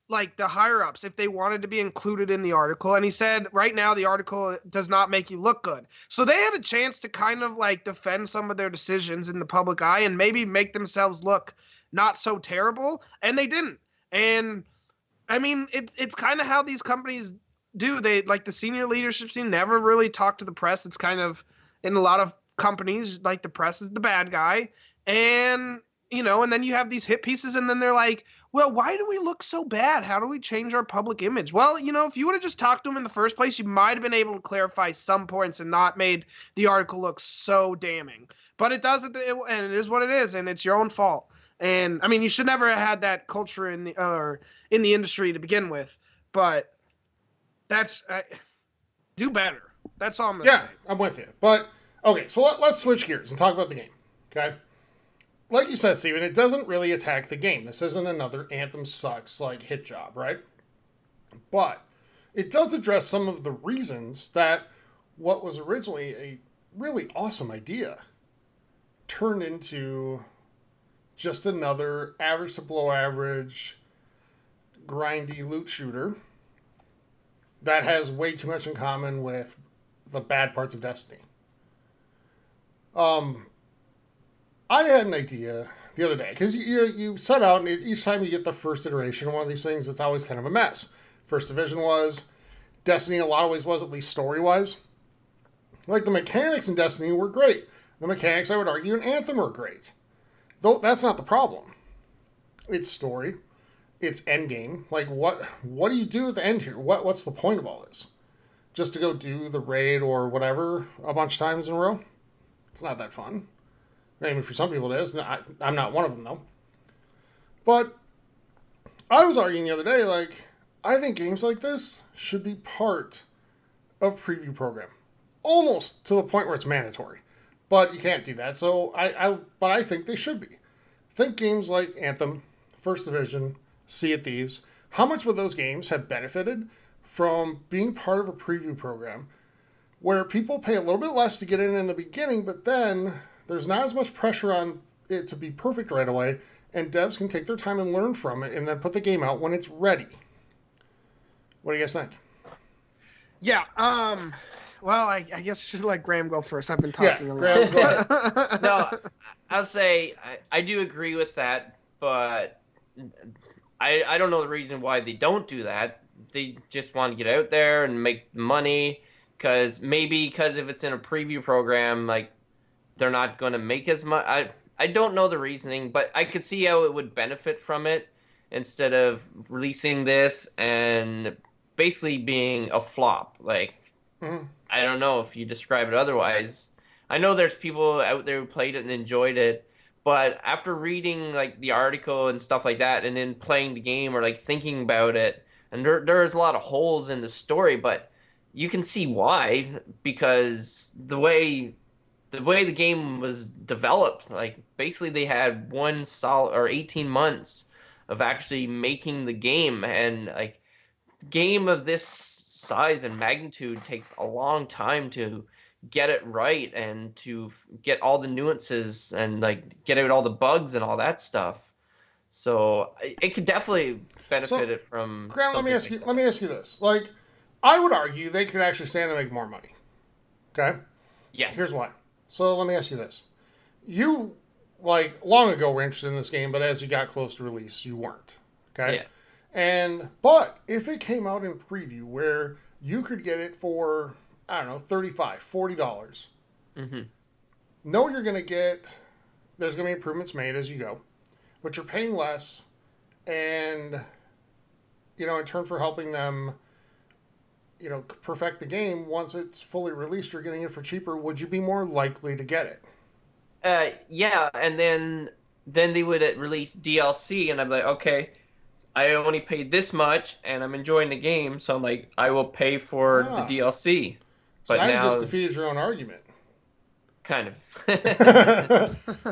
like, the higher-ups if they wanted to be included in the article, and he said right now the article does not make you look good. So they had a chance to kind of like defend some of their decisions in the public eye and maybe make themselves look not so terrible, and they didn't. And I mean, it's kind of how these companies do. They, like, the senior leadership team never really talk to the press. It's kind of, in a lot of companies, like, the press is the bad guy, and and then you have these hit pieces, and then they're like, well, why do we look so bad? How do we change our public image? Well, if you would have just talked to them in the first place, you might have been able to clarify some points and not made the article look so damning. But it doesn't, and it is what it is, and it's your own fault. And I mean, you should never have had that culture in the industry to begin with. But that's do better. That's all I'm gonna say. Yeah, I'm with you. But okay, so let's switch gears and talk about the game. Okay. Like you said, Steven, it doesn't really attack the game. This isn't another Anthem sucks like hit job, right? But it does address some of the reasons that what was originally a really awesome idea turned into just another average to below average grindy loot shooter that has way too much in common with the bad parts of Destiny. I had an idea the other day, because you set out, and each time you get the first iteration of one of these things, it's always kind of a mess. First Division was, Destiny in a lot of ways was, at least story-wise. Like, the mechanics in Destiny were great. The mechanics, I would argue, in Anthem were great. Though, that's not the problem. It's story. It's endgame. Like, what do you do at the end here? What's the point of all this? Just to go do the raid or whatever a bunch of times in a row? It's not that fun. I mean, for some people it is. I'm not one of them, though. But I was arguing the other day, like, I think games like this should be part of preview program. Almost to the point where it's mandatory. But you can't do that. So I think they should be. Think games like Anthem, First Division, Sea of Thieves. How much would those games have benefited from being part of a preview program where people pay a little bit less to get in the beginning, but then there's not as much pressure on it to be perfect right away, and devs can take their time and learn from it, and then put the game out when it's ready. What do you guys think? Yeah. Well, I guess I should let Graham go first. I've been talking a lot. Graham, go ahead. No, I'll say I do agree with that, but I don't know the reason why they don't do that. They just want to get out there and make money, because if it's in a preview program, like, they're not going to make as much. I don't know the reasoning, but I could see how it would benefit from it instead of releasing this and basically being a flop. Like, I don't know if you describe it otherwise. I know there's people out there who played it and enjoyed it, but after reading like the article and stuff like that, and then playing the game or like thinking about it, and there's a lot of holes in the story, but you can see why, because the way the game was developed, like, basically they had 18 months of actually making the game, and like, game of this size and magnitude takes a long time to get it right and to get all the nuances and like get out all the bugs and all that stuff. So it could definitely benefit it from. Grant, let me ask you this. Like, I would argue they could actually stand to make more money. Okay. Yes. Here's why. So let me ask you this. You, like, long ago were interested in this game, but as you got close to release, you weren't. Okay? Yeah. But if it came out in preview where you could get it for, I don't know, $35, $40, know you're going to get, there's going to be improvements made as you go, but you're paying less, and, you know, in turn for helping them, you know, perfect the game, once it's fully released, you're getting it for cheaper. Would you be more likely to get it? Yeah, and then they would release DLC, and I'm like, okay, I only paid this much, and I'm enjoying the game, so I'm like, I will pay for the DLC. So But now you now, just defeated your own argument. kind of.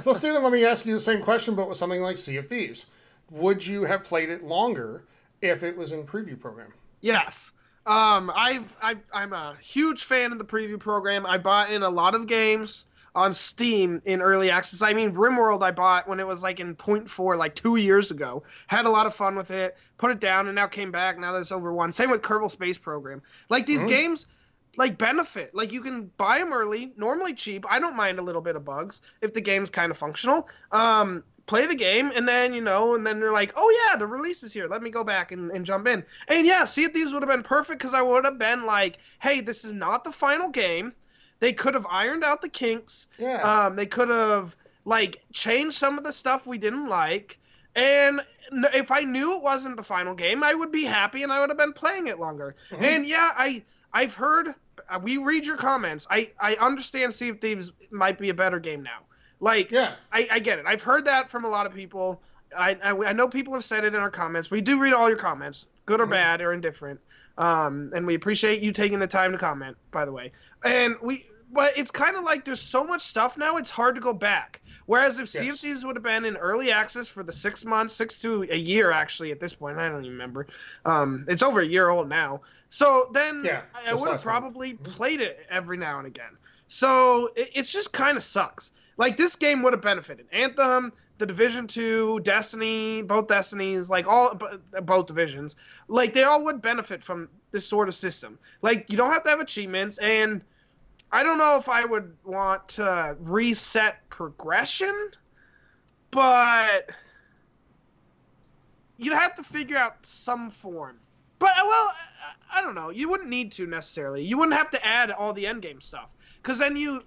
So, Steven, let me ask you the same question, but with something like Sea of Thieves. Would you have played it longer if it was in preview program? Yes. I'm a huge fan of the preview program. I bought in a lot of games on Steam in early access. I mean, RimWorld I bought when it was like in 0.4 like 2 years ago. Had a lot of fun with it. Put it down and now came back. Now that it's over one. Same with Kerbal Space Program. Like, these games like benefit. Like, you can buy them early, normally cheap. I don't mind a little bit of bugs if the game's kind of functional. Play the game, and then, you know, and then they're like, oh yeah, the release is here. Let me go back and jump in. And yeah, Sea of Thieves would have been perfect, because I would have been like, hey, this is not the final game. They could have ironed out the kinks. Yeah. They could have like changed some of the stuff we didn't like. And if I knew it wasn't the final game, I would be happy and I would have been playing it longer. And yeah, I've heard, we read your comments. I understand Sea of Thieves might be a better game now. Like, Yeah. I get it. I've heard that from a lot of people. I know people have said it in our comments. We do read all your comments, good or bad or indifferent. And we appreciate you taking the time to comment, by the way. But it's kind of like there's so much stuff now, it's hard to go back. Whereas if Sea of Thieves would have been in early access for the 6 months, 6 to a year actually at this point, I don't even remember. It's over a year old now. So then I would have probably played it every now and again. So it's just kind of sucks. Like, this game would have benefited. Anthem, The Division 2, Destiny, both Destinies, like both divisions, like, they all would benefit from this sort of system. Like, you don't have to have achievements, and I don't know if I would want to reset progression, but you'd have to figure out some form. But, well, I don't know. You wouldn't need to necessarily. You wouldn't have to add all the endgame stuff. Because then you're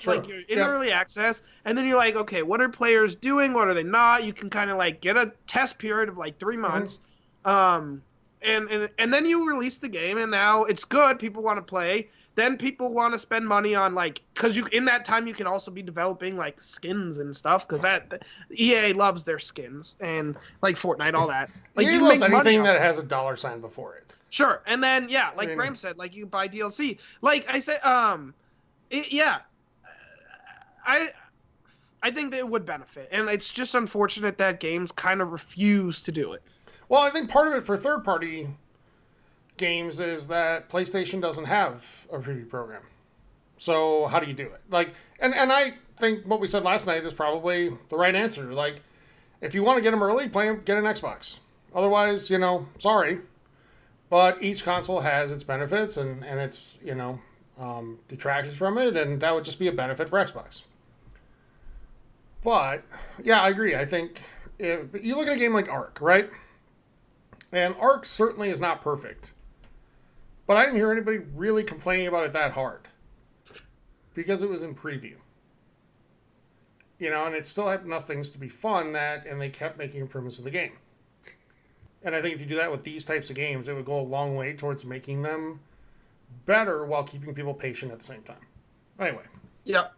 in early access, and then you're like, okay, what are players doing? What are they not? You can kind of like get a test period of like 3 months, and then you release the game, and now it's good. People want to play. Then people want to spend money on, like, because in that time you can also be developing like skins and stuff, because that EA loves their skins, and like Fortnite, all that. Like, EA loves anything that has a $sign before it. Sure, and then like Graham said, like, you buy DLC. Like I said, I think that it would benefit, and it's just unfortunate that games kind of refuse to do it. Well, I think part of it for third-party games is that PlayStation doesn't have a preview program. So how do you do it? Like, and I think what we said last night is probably the right answer. Like, if you want to get them early, get an Xbox. Otherwise, sorry. But each console has its benefits and its, detractions from it, and that would just be a benefit for Xbox. But, yeah, I agree. I think if you look at a game like Ark, right? And Ark certainly is not perfect. But I didn't hear anybody really complaining about it that hard. Because it was in preview. And it still had enough things to be fun and they kept making improvements to the game. And I think if you do that with these types of games, it would go a long way towards making them better while keeping people patient at the same time. Anyway. Yep.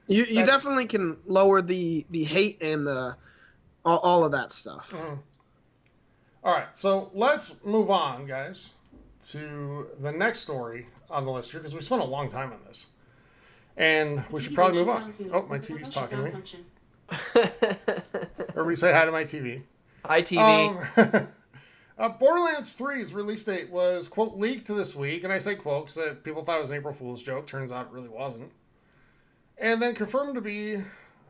You definitely can lower the hate and all of that stuff. All right, so let's move on, guys, to the next story on the list here, because we spent a long time on this. And we should probably move on. Oh, my TV's talking to me. Everybody say hi to my TV. Hi, TV. Borderlands 3's release date was, quote, leaked this week. And I say quote because people thought it was an April Fool's joke. Turns out it really wasn't. And then confirmed to be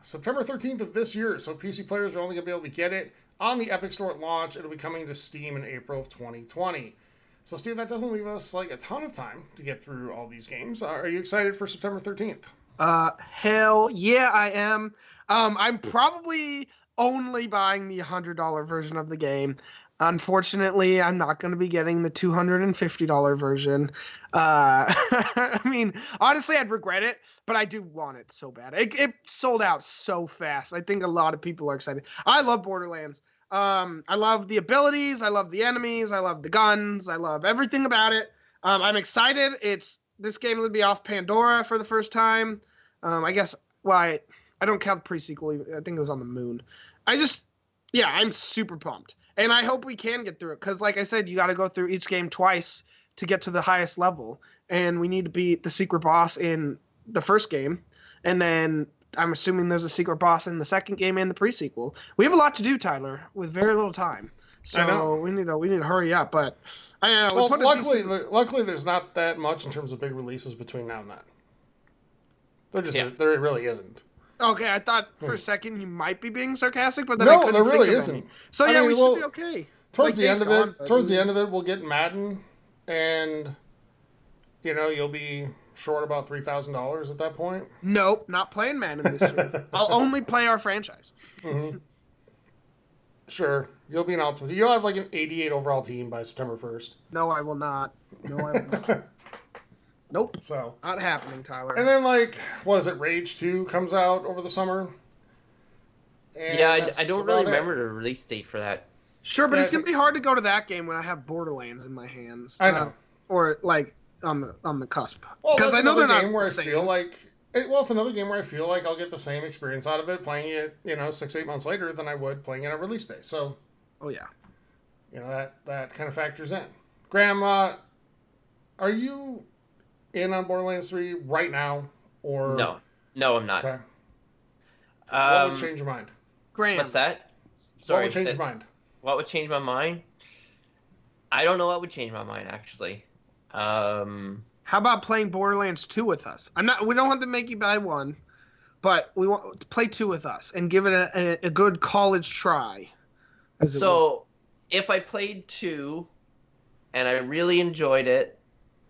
September 13th of this year. So PC players are only going to be able to get it on the Epic Store at launch. It'll be coming to Steam in April of 2020. So, Steve, that doesn't leave us like a ton of time to get through all these games. Are you excited for September 13th? Hell yeah, I am. I'm probably only buying the $100 version of the game. Unfortunately, I'm not going to be getting the $250 version. I mean, honestly, I'd regret it, but I do want it so bad. It sold out so fast. I think a lot of people are excited. I love Borderlands. I love the abilities. I love the enemies. I love the guns. I love everything about it. I'm excited. This game will be off Pandora for the first time. I guess, well, I don't count the pre-sequel. I think it was on the moon. I'm super pumped. And I hope we can get through it. Because like I said, you got to go through each game twice to get to the highest level. And we need to beat the secret boss in the first game. And then I'm assuming there's a secret boss in the second game and the pre-sequel. We have a lot to do, Tyler, with very little time. So we need to hurry up. But luckily there's not that much in terms of big releases between now and then. There really isn't. Okay, I thought for a second you might be being sarcastic, but then no, there really isn't. So we should be okay. Towards the end of it, we'll get Madden, and you'll be short about $3,000 at that point. Nope, not playing Madden this year. I'll only play our franchise. Mm-hmm. Sure, you'll be an ultimate. You'll have like an 88 overall team by September 1st. No, I will not. Nope. So not happening, Tyler. And then what is it? Rage 2 comes out over the summer. And I don't really remember the release date for that. Sure, but it's gonna be hard to go to that game when I have Borderlands in my hands. I know. Or on the cusp. Because I know they're not where I feel like. It's another game where I feel like I'll get the same experience out of it playing it, 6-8 months later than I would playing it on release day. So. Oh yeah. That kind of factors in. Graham, are you in on Borderlands 3 right now, or no, I'm not. Okay. What would change your mind? Graham, what's that? Sorry, what would change your mind? What would change my mind? I don't know what would change my mind actually. How about playing Borderlands 2 with us? We don't have to make you buy one, but we want to play 2 with us and give it a good college try. So, if I played 2 and I really enjoyed it,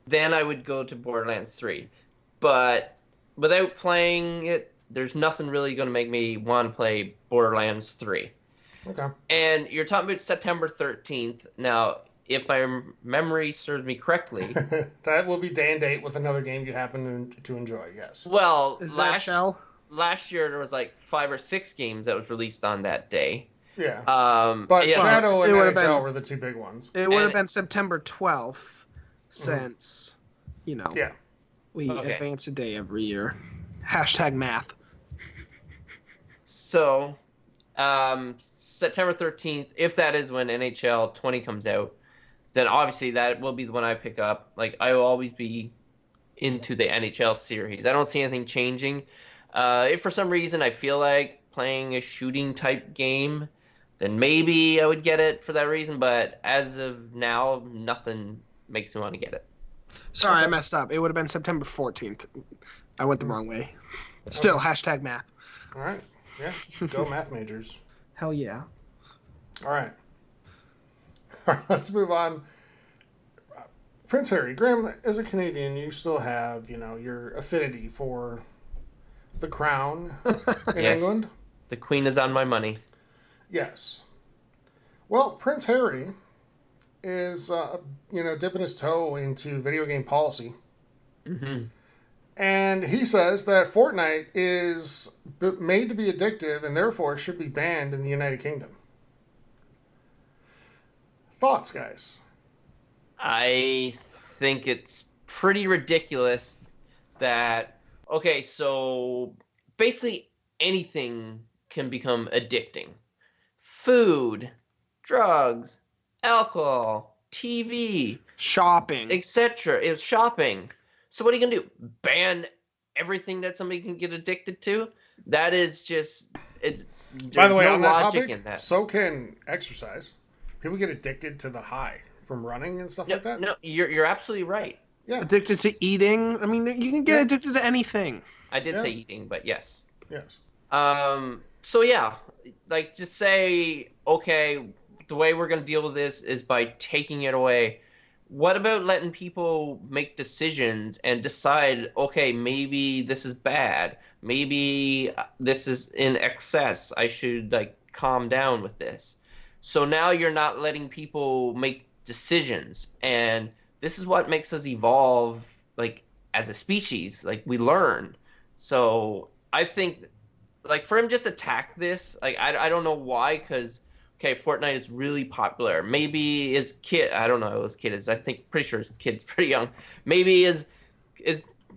then I would go to Borderlands 3. But without playing it, there's nothing really going to make me want to play Borderlands 3. Okay. And you're talking about September 13th. Now, if my memory serves me correctly... that will be day and date with another game you happen to enjoy, yes. Well, last year there was 5 or 6 games that was released on that day. Yeah. But Shadow and NHL were the 2 big ones. It would have been September 12th. Since, we advance a day every year. # math. So, September 13th, if that is when NHL 20 comes out, then obviously that will be the one I pick up. I will always be into the NHL series. I don't see anything changing. If for some reason I feel like playing a shooting type game, then maybe I would get it for that reason. But as of now, nothing makes me want to get it. Sorry, I messed up. It would have been September 14th. I went the wrong way. Still, hashtag math. All right. Yeah. Go math majors. Hell yeah. All right. All right. Let's move on. Prince Harry, Graham, as a Canadian, you still have, your affinity for the crown in Yes. England. The Queen is on my money. Yes. Well, Prince Harry is, dipping his toe into video game policy. Mm-hmm. And he says that Fortnite is made to be addictive and therefore should be banned in the United Kingdom. Thoughts, guys? I think it's pretty ridiculous that, okay, so basically anything can become addicting. Food, drugs, alcohol, TV, Shopping. etc. is shopping. So what are you going to do? Ban everything that somebody can get addicted to? That is just, there's By the way, no on that logic topic, in that. so can exercise. People get addicted to the high from running and stuff like that. No, you're absolutely right. Yeah. Addicted to eating. I mean, you can get addicted to anything. I did Yeah. say eating, but yes. Yes. So yeah, like just say, okay, the way we're gonna deal with this is by taking it away. What about letting people make decisions and decide, okay, maybe this is bad, maybe this is in excess, I should like calm down with this. So now you're not letting people make decisions, and this is what makes us evolve, like as a species, like we learn. So I think, like for him just attack this, like I don't know why, because okay, Fortnite is really popular. Maybe his kid, I don't know who his kid is. I think pretty sure his kid's pretty young. Maybe his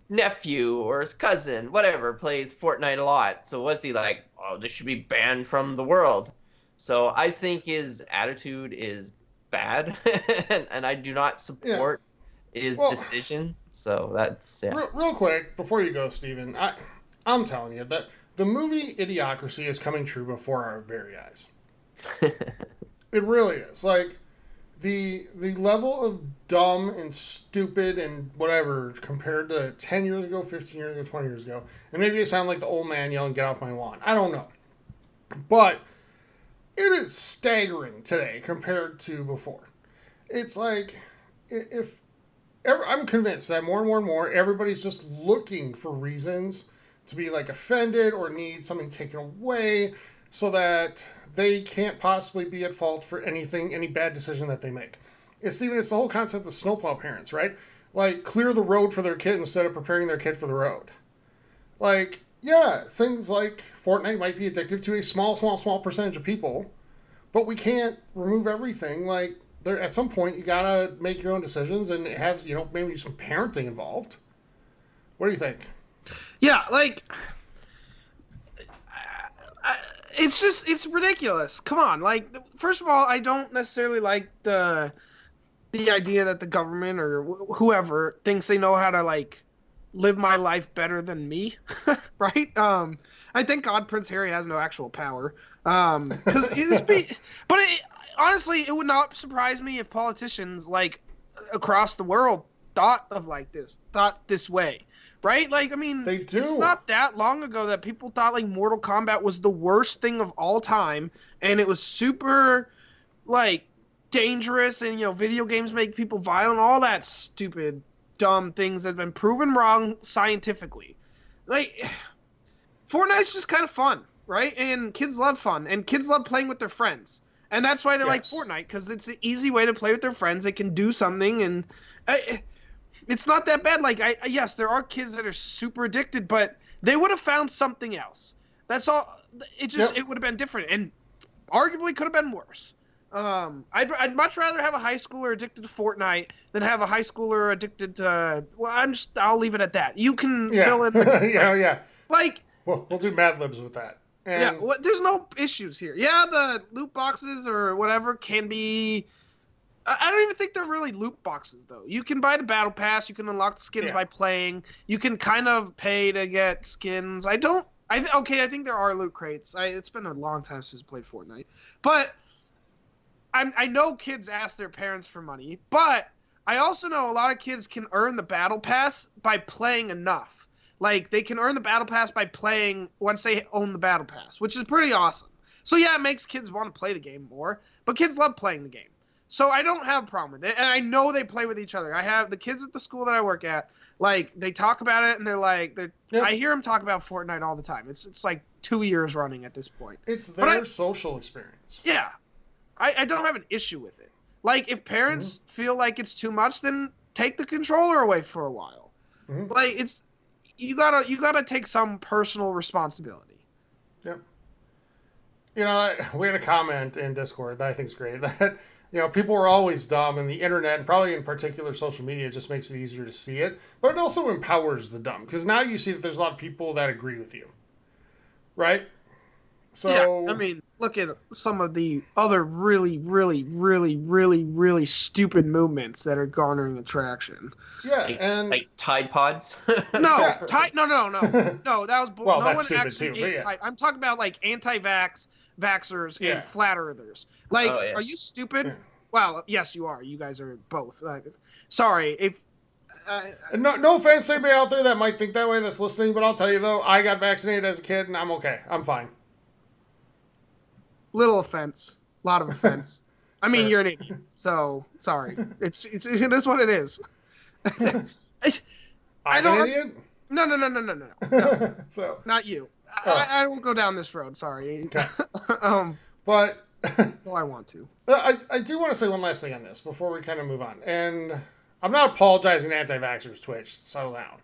nephew or his cousin, whatever, plays Fortnite a lot. So was he like, oh, this should be banned from the world? So I think his attitude is bad, and I do not support his decision. So that's Real quick before you go, Steven, I'm telling you that the movie Idiocracy is coming true before our very eyes. It really is. Like the level of dumb and stupid and whatever compared to 10 years ago, 15 years ago, 20 years ago. And maybe I sound like the old man yelling, "Get off my lawn." I don't know. But it is staggering today compared to before. It's like I'm convinced that more and more everybody's just looking for reasons to be like offended or need something taken away so that they can't possibly be at fault for anything, any bad decision that they make. It's the whole concept of snowplow parents, right? Like, clear the road for their kid instead of preparing their kid for the road. Like, yeah, things like Fortnite might be addictive to a small percentage of people, but we can't remove everything. Like, there at some point, you gotta make your own decisions and have, maybe some parenting involved. What do you think? Yeah, like... It's ridiculous. Come on, like, first of all, I don't necessarily like the idea that the government or whoever thinks they know how to like live my life better than me, right? I thank God Prince Harry has no actual power. Honestly, it would not surprise me if politicians like across the world thought this way. Right? Like, I mean, they do. It's not that long ago that people thought, like, Mortal Kombat was the worst thing of all time, and it was super, like, dangerous, and, video games make people violent, all that stupid, dumb things that have been proven wrong scientifically. Like, Fortnite's just kind of fun, right? And kids love fun, and kids love playing with their friends. And that's why they like Fortnite, because it's an easy way to play with their friends. They can do something, and... it's not that bad. Like, yes, there are kids that are super addicted, but they would have found something else. That's all. It would have been different, and arguably could have been worse. I'd much rather have a high schooler addicted to Fortnite than have a high schooler addicted to. Well, I'll leave it at that. You can fill in. Yeah. Like, we'll do Mad Libs with that. And there's no issues here. Yeah, the loot boxes or whatever can be. I don't even think they're really loot boxes, though. You can buy the battle pass. You can unlock the skins by playing. You can kind of pay to get skins. I think there are loot crates. It's been a long time since I played Fortnite. But I know kids ask their parents for money. But I also know a lot of kids can earn the battle pass by playing enough. Like, they can earn the battle pass by playing once they own the battle pass, which is pretty awesome. So, yeah, it makes kids want to play the game more, but kids love playing the game. So I don't have a problem with it, and I know they play with each other. I have the kids at the school that I work at, like, they talk about it, and they're like, I hear them talk about Fortnite all the time. It's like 2 years running at this point. It's their social experience. Yeah. I don't have an issue with it. Like, if parents feel like it's too much, then take the controller away for a while. Like, it's you gotta take some personal responsibility. Yep. You know, we had a comment in Discord that I think is great, that, you know, people are always dumb, and the internet, and probably in particular social media, just makes it easier to see it. But it also empowers the dumb, because now you see that there's a lot of people that agree with you. Right? So, yeah, I mean, look at some of the other really, really, really, really, really stupid movements that are garnering attraction. Yeah, like Tide Pods. No, that was well, no that's one stupid actually too. ate Yeah. I'm talking about like vaxxers and flat earthers. Like, are you stupid? Yeah. Well, yes, you are. You guys are both. Sorry, if. No offense to anybody out there that might think that way that's listening, but I'll tell you though, I got vaccinated as a kid and I'm okay. I'm fine. Little offense, a lot of offense. I mean, Sure. you're an idiot, so sorry. It is what it is. I'm an idiot? No. So Not you. Oh. I won't go down this road. Sorry. Okay. But But well, I want to. I do want to say one last thing on this before we kind of move on. And I'm not apologizing to anti-vaxxers, Twitch. Settle down.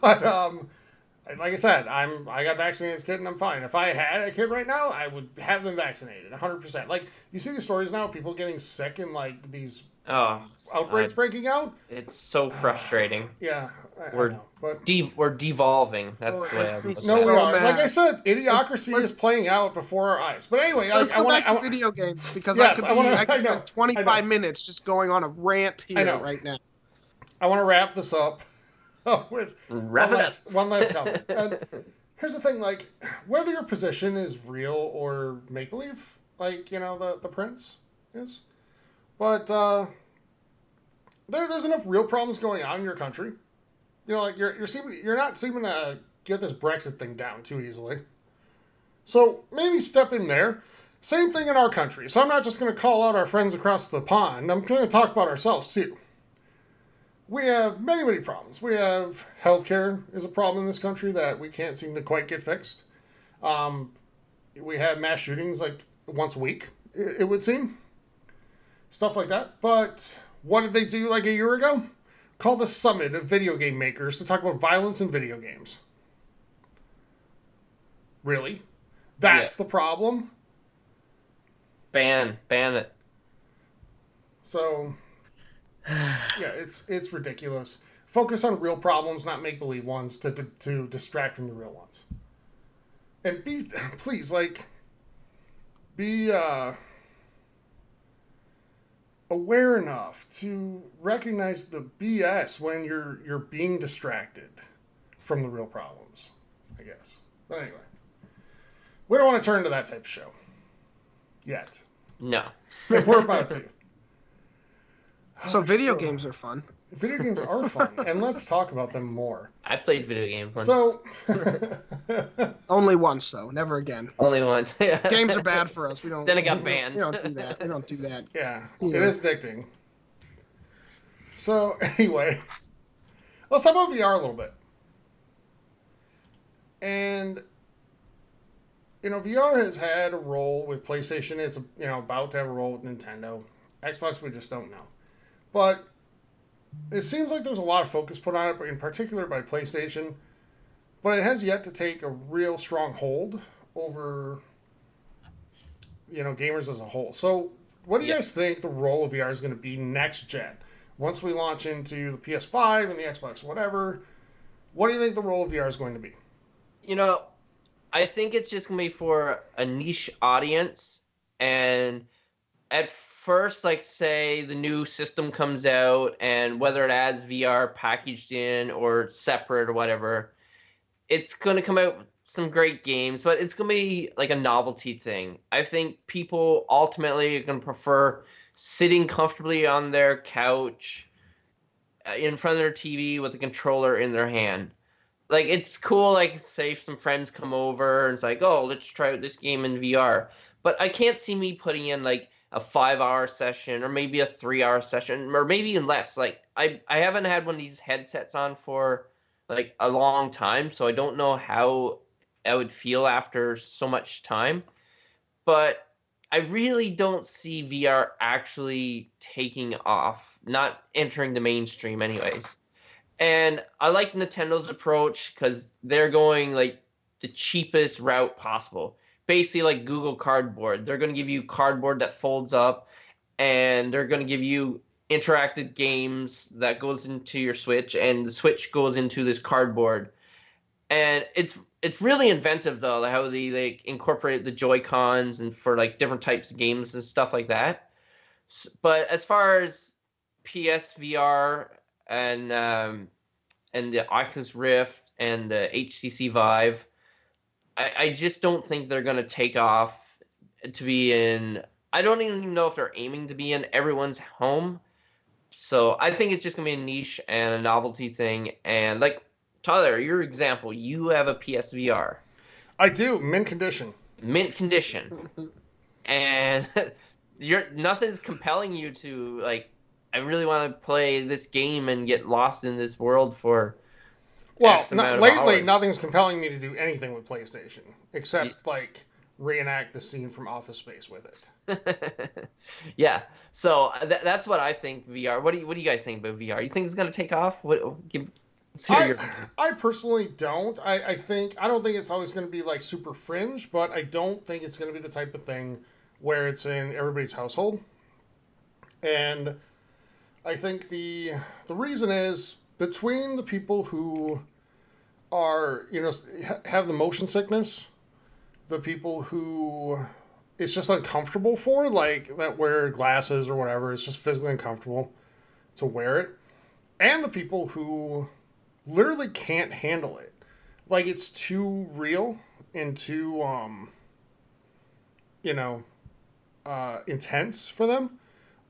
But like I said, I got vaccinated as a kid and I'm fine. If I had a kid right now, I would have them vaccinated 100%. Like, you see these stories now, people getting sick and like these outbreaks breaking out. It's so frustrating. Yeah, We're I know, but we're devolving. That's the way I would no, we are. mad. Like I said, idiocracy is playing out before our eyes. But anyway, Let's I go want back to video games because Yes, I could know, spend 25 minutes just going on a rant here right now. I want to wrap this up with Wrap it up. one last comment. And here's the thing, like, whether your position is real or make-believe, like, you know, the prince is, but there's enough real problems going on in your country. You know, like, you're not seeming to get this Brexit thing down too easily. So maybe step in there. Same thing in our country. So I'm not just going to call out our friends across the pond. I'm going to talk about ourselves too. We have many, many problems. We have healthcare is a problem in this country that we can't seem to quite get fixed. We have mass shootings like once a week, it would seem. Stuff like that. But what did they do like a year ago? Called a summit of video game makers to talk about violence in video games. Really? That's the problem? ban it. So, yeah, it's ridiculous. Focus on real problems, not make-believe ones, to distract from the real ones. And please, like, be aware enough to recognize the BS when you're being distracted from the real problems, I guess. But anyway, we don't want to turn to that type of show yet. No. We're about to. So video games are fun. Video games are fun, and let's talk about them more. I played video games once. So, Only once, though. Never again. Only once. Games are bad for us. We don't. Then it got banned. We don't do that. We don't do that. yeah, it is addicting. So, anyway, let's talk about VR a little bit. And, you know, VR has had a role with PlayStation. It's, you know, about to have a role with Nintendo. Xbox, we just don't know. But it seems like there's a lot of focus put on it, in particular by PlayStation. But it has yet to take a real strong hold over, you know, gamers as a whole. So what do you guys think the role of VR is going to be next gen? Once we launch into the PS5 and the Xbox, whatever, what do you think the role of VR is going to be? You know, I think it's just going to be for a niche audience. And at first, like, say the new system comes out, and whether it has VR packaged in or separate or whatever, it's going to come out with some great games, but it's going to be like a novelty thing. I think people ultimately are going to prefer sitting comfortably on their couch, in front of their TV with a controller in their hand. Like, it's cool, like, say if some friends come over and it's like, oh, let's try out this game in VR. But I can't see me putting in, like, a 5-hour session or maybe a 3-hour session or maybe even less. Like, I haven't had one of these headsets on for, like, a long time, so I don't know how I would feel after so much time. But I really don't see VR actually taking off, not entering the mainstream anyways. And I like Nintendo's approach because they're going like the cheapest route possible. Basically like Google Cardboard. They're going to give you cardboard that folds up, and they're going to give you interactive games that goes into your Switch, and the Switch goes into this cardboard. And it's really inventive though, how they like incorporate the Joy-Cons and for like different types of games and stuff like that. But as far as PSVR and the Oculus Rift and the HTC Vive, I just don't think they're going to take off to be in. I don't even know if they're aiming to be in everyone's home. So I think it's just going to be a niche and a novelty thing. And like Tyler, your example, you have a PSVR. I do, mint condition. Mint condition. And nothing's compelling you to like, I really want to play this game and get lost in this world for X amount of lately, hours. nothing's compelling me to do anything with PlayStation except like reenact the scene from Office Space with it. Yeah, so that's what I think VR. What do you guys think about VR? You think it's going to take off? I personally don't. I don't think it's always going to be like super fringe, but I don't think it's going to be the type of thing where it's in everybody's household. And I think the reason is between the people who are, have the motion sickness, the people who it's just uncomfortable for, like that wear glasses or whatever, it's just physically uncomfortable to wear it, and the people who literally can't handle it. Like it's too real and too, intense for them.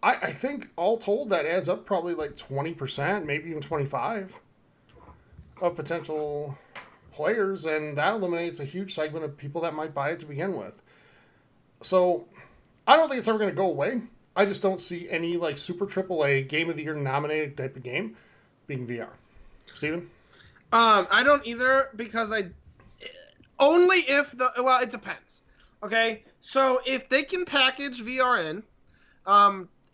I think all told that adds up probably like 20%, maybe even 25% of potential players, and that eliminates a huge segment of people that might buy it to begin with. So I don't think it's ever going to go away. I just don't see any like super AAA Game of the Year nominated type of game being VR. Steven? I don't either because only if it depends. Okay, so if they can package VR in,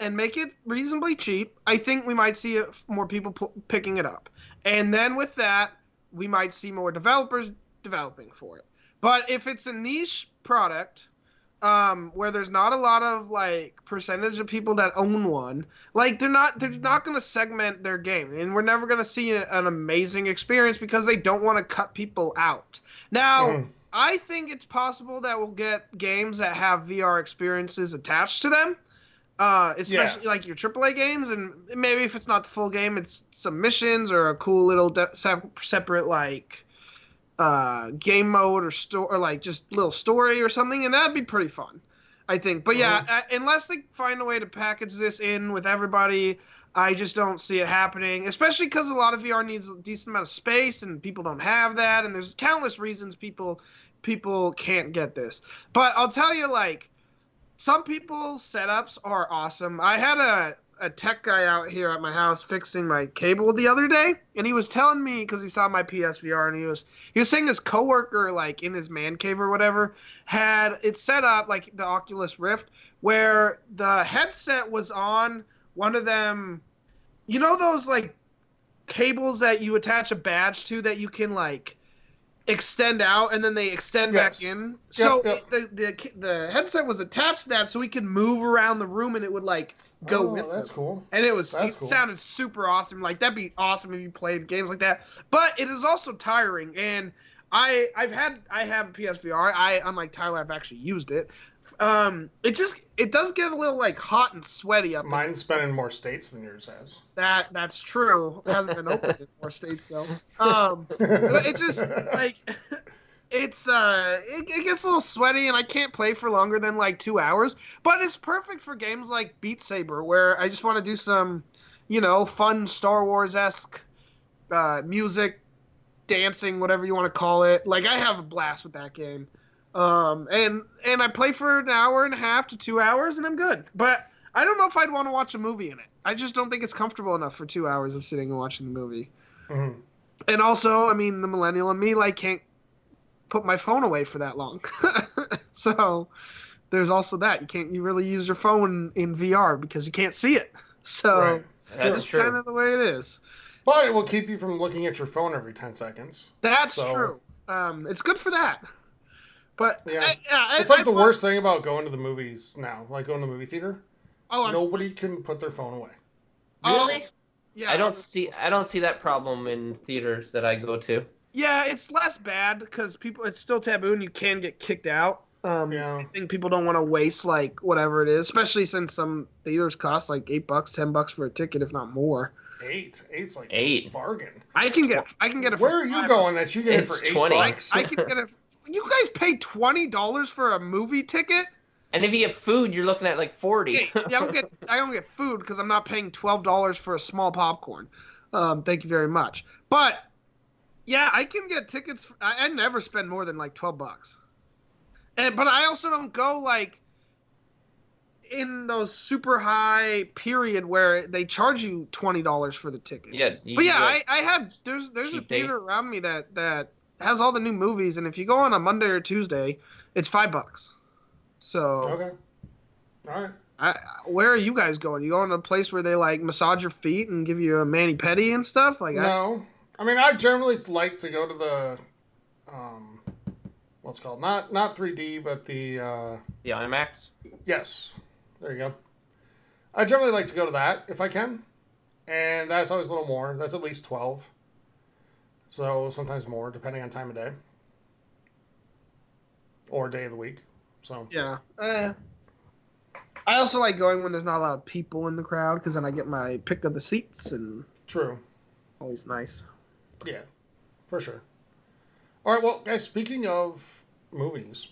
and make it reasonably cheap, I think we might see more people picking it up. And then with that, we might see more developers developing for it. But if it's a niche product, where there's not a lot of like percentage of people that own one, like they're not going to segment their game, and we're never going to see an amazing experience because they don't want to cut people out. Now, I think it's possible that we'll get games that have VR experiences attached to them. Especially like your AAA games, and maybe if it's not the full game, it's some missions or a cool little separate like game mode or like just little story or something, and that'd be pretty fun, I think. But yeah, unless they find a way to package this in with everybody, I just don't see it happening. Especially because a lot of VR needs a decent amount of space, and people don't have that, and there's countless reasons people can't get this. But I'll tell you, like, some people's setups are awesome. I had a tech guy out here at my house fixing my cable the other day, and he was telling me, because he saw my PSVR, and he was saying his coworker, like in his man cave or whatever, had it set up like the Oculus Rift, where the headset was on one of them, those like cables that you attach a badge to that you can like extend out and then they extend back in. So the headset was attached to that, so we could move around the room and it would like go with that's them. cool. And it sounded super awesome. Like that'd be awesome if you played games like that. But it is also tiring, and I have a PSVR. Unlike Tyler, I've actually used it. It does get a little like hot and sweaty up. Mine's been in more states than yours has. That's true. It hasn't been open in more states though. But it just like it gets a little sweaty, and I can't play for longer than like 2 hours. But it's perfect for games like Beat Saber, where I just want to do some fun Star Wars-esque music, dancing, whatever you want to call it. Like, I have a blast with that game. And I play for an hour and a half to 2 hours, and I'm good. But I don't know if I'd want to watch a movie in it. I just don't think it's comfortable enough for 2 hours of sitting and watching the movie. Mm-hmm. And also, I mean, the millennial in me, like, can't put my phone away for that long. So there's also that. You really use your phone in VR because you can't see it. So Right. That's true. kind of the way it is. But it will keep you from looking at your phone every 10 seconds. That's So- true. It's good for that. But Yeah. It's like the worst thing about going to the movies now, like going to the movie theater. Oh, Nobody can put their phone away. Really? Yeah, I don't see that problem in theaters that I go to. Yeah, it's less bad because it's still taboo and you can get kicked out. Yeah. I think people don't want to waste like whatever it is, especially since some theaters cost like $8, $10 for a ticket, if not more. Eight's like $8. a bargain. I can get it. Where for are you $5. going that you get it It's for 20. $8? I can get it. You guys pay $20 for a movie ticket? And if you get food, you're looking at like 40. Yeah, I don't get food because I'm not paying $12 for a small popcorn. Thank you very much. But yeah, I can get tickets. I never spend more than like $12. But I also don't go like in those super high period where they charge you $20 for the ticket. Yeah. But yeah, I have there's a cheap theater around me that has all the new movies, and if you go on a Monday or Tuesday, it's $5. So Okay. All right. where are you guys going? You going to a place where they like massage your feet and give you a mani-pedi and stuff? Like No. I mean, I generally like to go to the, what's it called? Not 3D, but the, the IMAX. yes. There you go. I generally like to go to that if I can. And that's always a little more. That's at least 12. So sometimes more, depending on time of day. Or day of the week. So. yeah. I also like going when there's not a lot of people in the crowd because then I get my pick of the seats and True. always nice. Yeah, for sure. All right, well, guys, speaking of movies,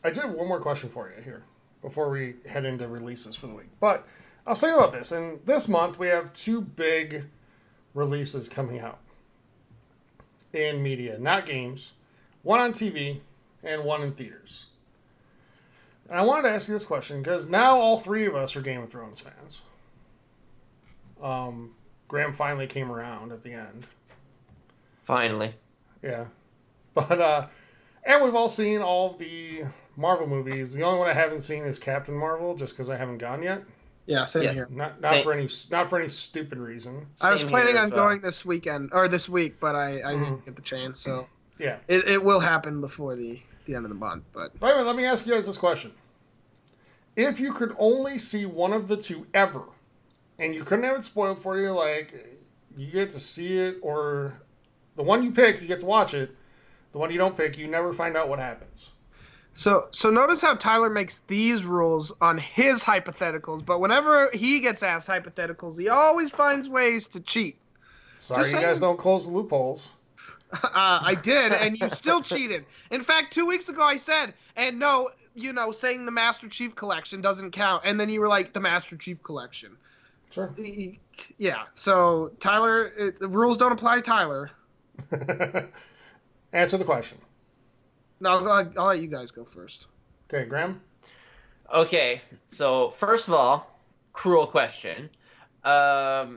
I do have one more question for you here before we head into releases for the week. But I was thinking about this, and this month we have two big releases coming out in media, not games, one on TV and one in theaters. And I wanted to ask you this question because now all three of us are Game of Thrones fans. Graham finally came around at the end. Finally. Yeah. But, and we've all seen all the Marvel movies. The only one I haven't seen is Captain Marvel, just because I haven't gone yet. Yeah, same Yes. here. Not Same. for any stupid reason. I was Same planning here on as well. going this weekend or this week, but I didn't get the chance. So Yeah. it will happen before the end of the month. But Wait, let me ask you guys this question. If you could only see one of the two ever, and you couldn't have it spoiled for you, like, you get to see it, or the one you pick, you get to watch it. The one you don't pick, you never find out what happens. So notice how Tyler makes these rules on his hypotheticals, but whenever he gets asked hypotheticals, he always finds ways to cheat. Sorry, Just you saying. guys don't close the loopholes. I did, and you still cheated. In fact, 2 weeks ago I said, and no, saying the Master Chief Collection doesn't count, and then you were like, the Master Chief Collection. Sure. Yeah, so Tyler, the rules don't apply to Tyler. Answer the question. No, I'll let you guys go first. Okay, Graham? Okay, so first of all, cruel question. But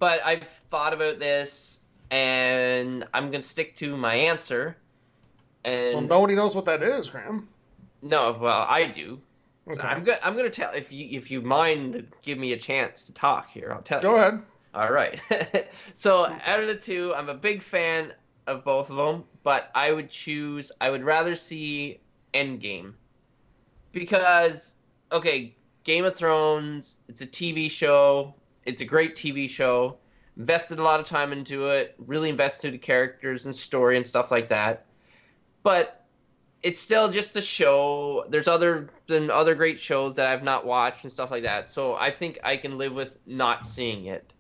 I've thought about this, and I'm gonna stick to my answer. Well, And nobody knows what that is, Graham. no, well, I do. Okay. I'm gonna tell if you mind, give me a chance to talk here. I'll tell you. Go ahead. All right. So out of the two, I'm a big fan of both of them, but I would rather see Endgame. Because, okay, Game of Thrones, it's a TV show. It's a great TV show. Invested a lot of time into it. Really invested in the characters and story and stuff like that. But it's still just a show. There's other great shows that I've not watched and stuff like that. So I think I can live with not seeing it.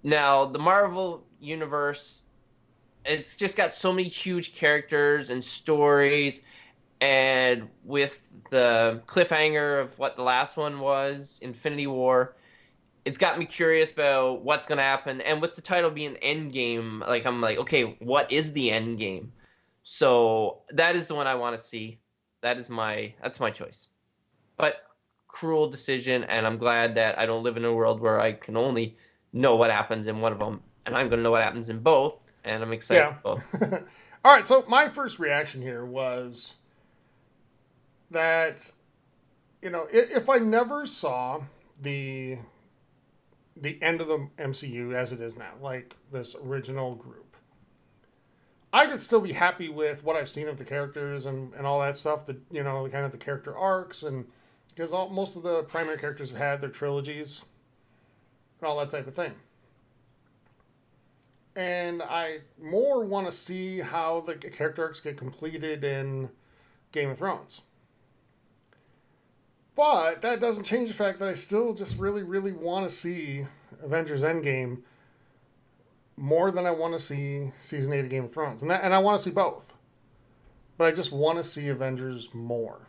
Now, the Marvel Universe, it's just got so many huge characters and stories, and with the cliffhanger of what the last one was, Infinity War, it's got me curious about what's gonna happen. And with the title being Endgame, like I'm like, okay, what is the end game? So that is the one I want to see. That's my choice. But cruel decision, and I'm glad that I don't live in a world where I can only know what happens in one of them, and I'm gonna know what happens in both, and I'm excited for both. All right, so my first reaction here was that, if I never saw the end of the MCU as it is now, like this original group, I could still be happy with what I've seen of the characters and all that stuff, the kind of the character arcs, and because most of the primary characters have had their trilogies and all that type of thing. And I more want to see how the character arcs get completed in Game of Thrones. But that doesn't change the fact that I still just really, really want to see Avengers Endgame more than I want to see Season 8 of Game of Thrones. And I want to see both. But I just want to see Avengers more.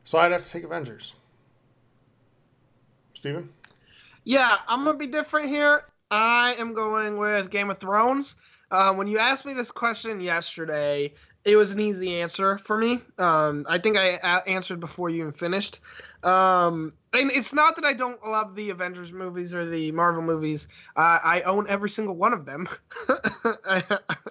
So I'd have to take Avengers. Steven? Yeah, I'm going to be different here. I am going with Game of Thrones. When you asked me this question yesterday, it was an easy answer for me. I think I answered before you even finished. And it's not that I don't love the Avengers movies or the Marvel movies. I own every single one of them.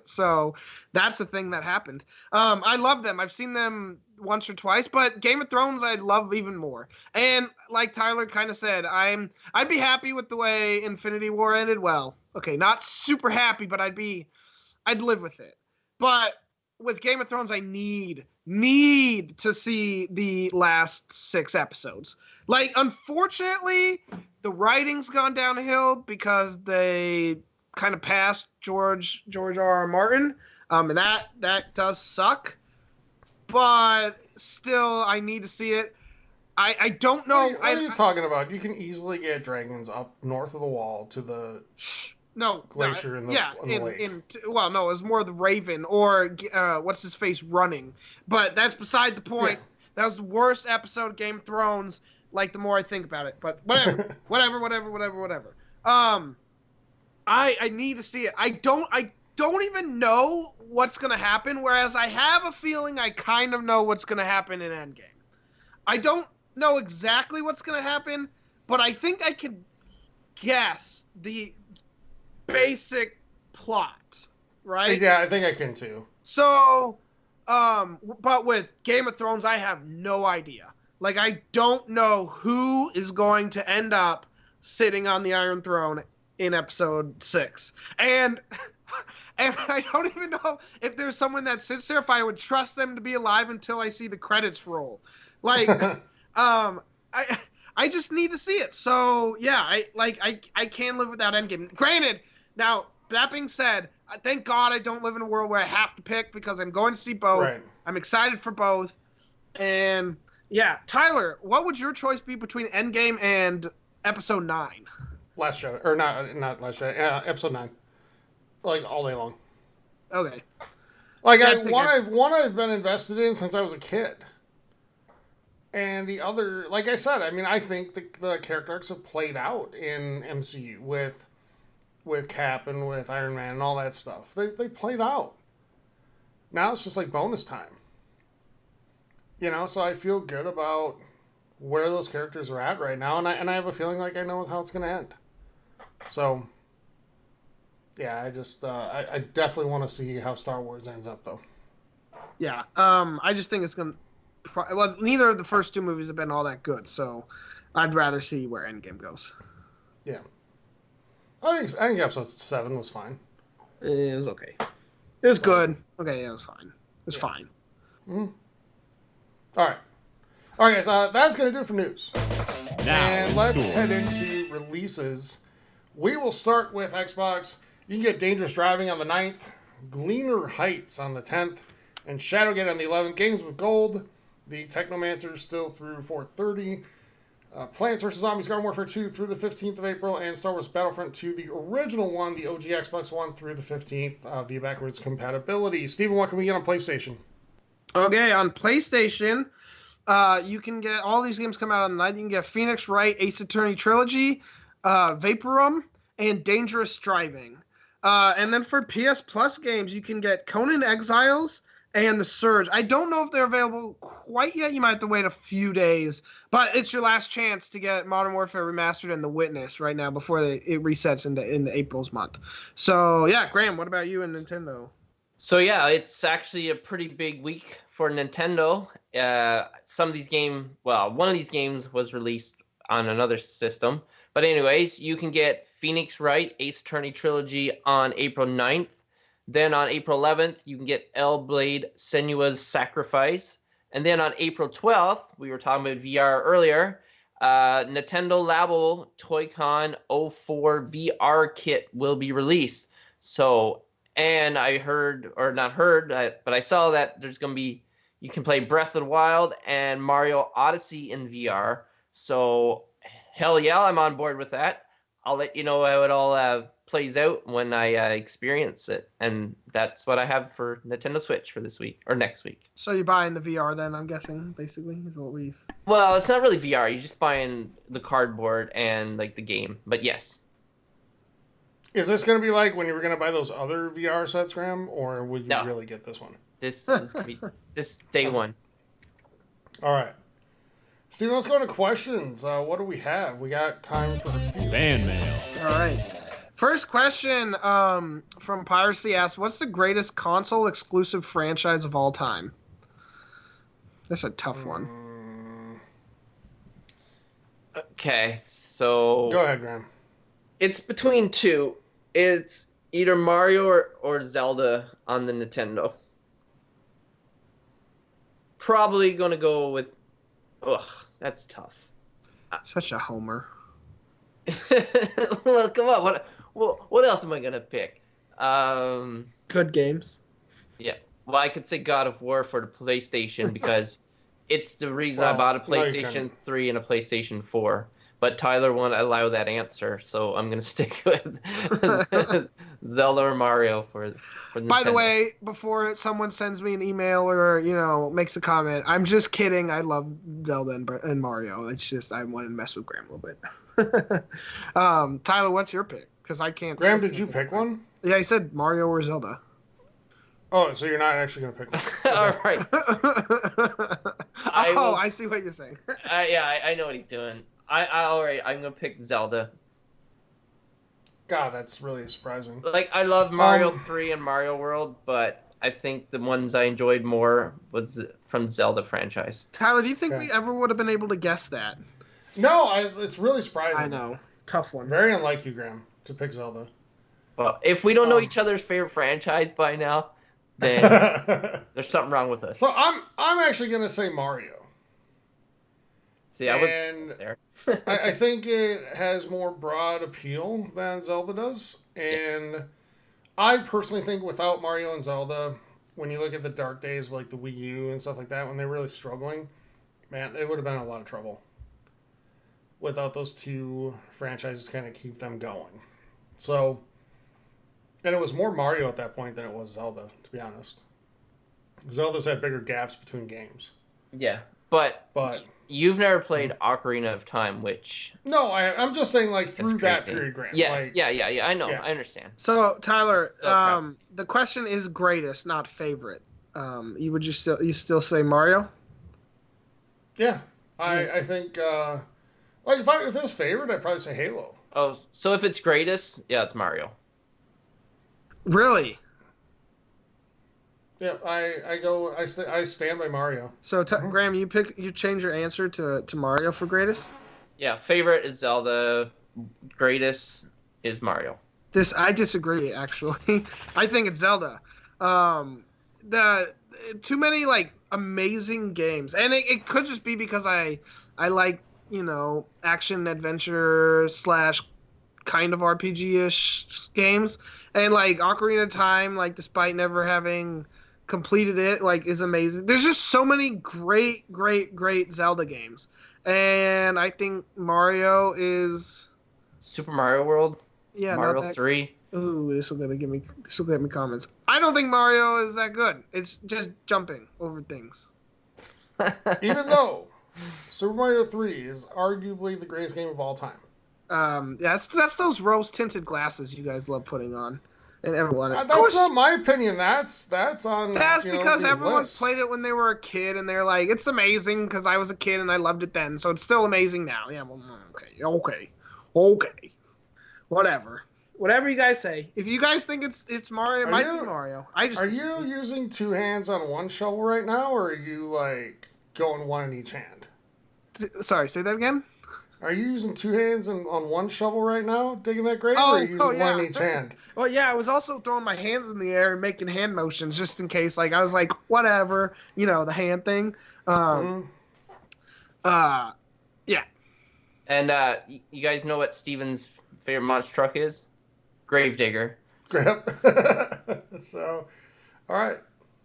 So that's the thing that happened. I love them. I've seen them once or twice, but Game of Thrones I love even more. And like Tyler kind of said, I'd be happy with the way Infinity War ended. Well, okay, not super happy, but I'd live with it. But with Game of Thrones, I need to see the last 6 episodes. Like, unfortunately, the writing's gone downhill because they kind of passed George R.R. Martin, and that does suck. But still, I need to see it. I don't know. What are you talking about? You can easily get dragons up north of the wall to the glacier in the lake. Well, no, it was more the Raven or what's his face running. But that's beside the point. Yeah. That was the worst episode of Game of Thrones. Like, the more I think about it, but whatever, whatever. I need to see it. I don't even know what's gonna happen. Whereas I have a feeling I kind of know what's gonna happen in Endgame. I don't know exactly what's gonna happen, but I think I can guess the basic plot, right? Yeah, I think I can too. So, but with Game of Thrones, I have no idea. Like, I don't know who is going to end up sitting on the Iron Throne in episode 6. And I don't even know if there's someone that sits there, if I would trust them to be alive until I see the credits roll. Like, I just need to see it. So, yeah, I can't live without Endgame. Granted, now, that being said, thank God I don't live in a world where I have to pick because I'm going to see both. Right. I'm excited for both. And, yeah, Tyler, what would your choice be between Endgame and Episode 9? Last Jedi. Or not Last Jedi. Episode 9. Like, all day long. Okay. Like, one I've been invested in since I was a kid. And the other, like I said, I mean, I think the character arcs have played out in MCU with Cap and with Iron Man and all that stuff. They played out. Now it's just like bonus time. So I feel good about where those characters are at right now, and I have a feeling like I know how it's going to end. So, yeah, I just I definitely want to see how Star Wars ends up, though. Yeah, I just think it's going to... Well, neither of the first 2 movies have been all that good, so I'd rather see where Endgame goes. Yeah. I think episode 7 was fine. It was okay. It was good. Okay, it was fine. It was fine. Mm-hmm. All right, guys. That's going to do it for news. Now, and let's head into releases. We will start with Xbox. You can get Dangerous Driving on the 9th, Gleaner Heights on the 10th, and Shadowgate on the 11th. Games with Gold. The Technomancer still through 4/30. Plants vs. Zombies Garden Warfare 2 through the 15th of April, and Star Wars Battlefront 2, the original one, the OG Xbox One, through the 15th via backwards compatibility. Steven, what can we get on PlayStation? Okay, on PlayStation, you can get all these games come out on the 9th. You can get Phoenix Wright Ace Attorney Trilogy, Vaporum, and Dangerous Driving. And then for PS Plus games, you can get Conan Exiles and The Surge. I don't know if they're available quite yet. You might have to wait a few days. But it's your last chance to get Modern Warfare Remastered and The Witness right now before it resets in the April's month. So, yeah, Graham, what about you and Nintendo? So yeah, it's actually a pretty big week for Nintendo. Some of these one of these games was released on another system. But anyways, you can get Phoenix Wright Ace Attorney Trilogy on April 9th. Then on April 11th, you can get Hellblade Senua's Sacrifice. And then on April 12th, we were talking about VR earlier, Nintendo Labo Toy-Con 04 VR kit will be released. So, and I but I saw that there's going to be, you can play Breath of the Wild and Mario Odyssey in VR. So, hell yeah, I'm on board with that. I'll let you know how it all plays out when I experience it. And that's what I have for Nintendo Switch for this week, or next week. So you're buying the VR then, I'm guessing, basically, is what we've... Well, it's not really VR. You're just buying the cardboard and, like, the game. But yes. Is this going to be like when you were going to buy those other VR sets, Graham? Or would you really get this one? This could be this day one. All right. Steven, let's go into questions. What do we have? We got time for a few. Fan mail. All right. First question from Piracy asks, what's the greatest console-exclusive franchise of all time? That's a tough one. Okay, so... Go ahead, Graham. It's between two. It's either Mario or Zelda on the Nintendo. Probably going to go with... Ugh, that's tough. Such a homer. Well, come on. What else am I going to pick? Good games. Yeah. Well, I could say God of War for the PlayStation because it's the reason I bought a PlayStation 3 and a PlayStation 4. But Tyler won't allow that answer, so I'm going to stick with Zelda or Mario for Nintendo. By the way, before someone sends me an email or, makes a comment, I'm just kidding. I love Zelda and Mario. It's just I wanted to mess with Graham a little bit. Tyler, what's your pick? Because I can't... Graham, did you pick one? Yeah, I said Mario or Zelda. Oh, so you're not actually going to pick one? All right. I see what you're saying. I know what he's doing. All right, I'm going to pick Zelda. God, that's really surprising. Like, I love Mario 3 and Mario World, but I think the ones I enjoyed more was from Zelda franchise. Tyler, do you think we ever would have been able to guess that? No, it's really surprising. I know. Tough one. Very unlike you, Graham, to pick Zelda. Well, if we don't know each other's favorite franchise by now, then there's something wrong with us. So I'm actually going to say Mario. See, I was there. I think it has more broad appeal than Zelda does. And I personally think without Mario and Zelda, when you look at the dark days of like the Wii U and stuff like that, when they're really struggling, man, it would have been a lot of trouble without those two franchises to kind of keep them going. So, and it was more Mario at that point than it was Zelda, to be honest. Zelda's had bigger gaps between games. Yeah, but you've never played Ocarina of Time, which... No, I'm just saying, like, through that period, Grant. Yes, like, yeah, I know, I understand. So, Tyler, the question is greatest, not favorite. You still say Mario? Yeah, I think, like, if it was favorite, I'd probably say Halo. Oh, so if it's greatest, yeah, it's Mario. Really? Yeah, I stand by Mario. So Graham, you change your answer to Mario for greatest? Yeah, favorite is Zelda, greatest is Mario. I disagree actually. I think it's Zelda. The too many like amazing games, and it could just be because I like action adventure / kind of RPG-ish games, and like Ocarina of Time, like despite never having completed it, like is amazing. There's just so many great Zelda games, and I think Mario is Super Mario World. Yeah, Mario 3. Ooh, this will get me comments. I don't think Mario is that good. It's just jumping over things. Even though Super Mario 3 is arguably the greatest game of all time. That's those rose tinted glasses you guys love putting on, and everyone. That's not my opinion. That's on. That's because everyone lists. played it when they were a kid, and they're like, it's amazing because I was a kid and I loved it then, so it's still amazing now. Yeah, well, okay, whatever you guys say. If you guys think it's Mario, it might be Mario. Are you using two hands on one shovel right now, or are you like going one in each hand? Sorry, say that again. Are you using two hands on one shovel right now, digging that grave, or are you using one in each hand? Well, yeah, I was also throwing my hands in the air and making hand motions just in case. Like, I was like, whatever, the hand thing. Yeah. And you guys know what Steven's favorite monster truck is? Gravedigger. So, all right.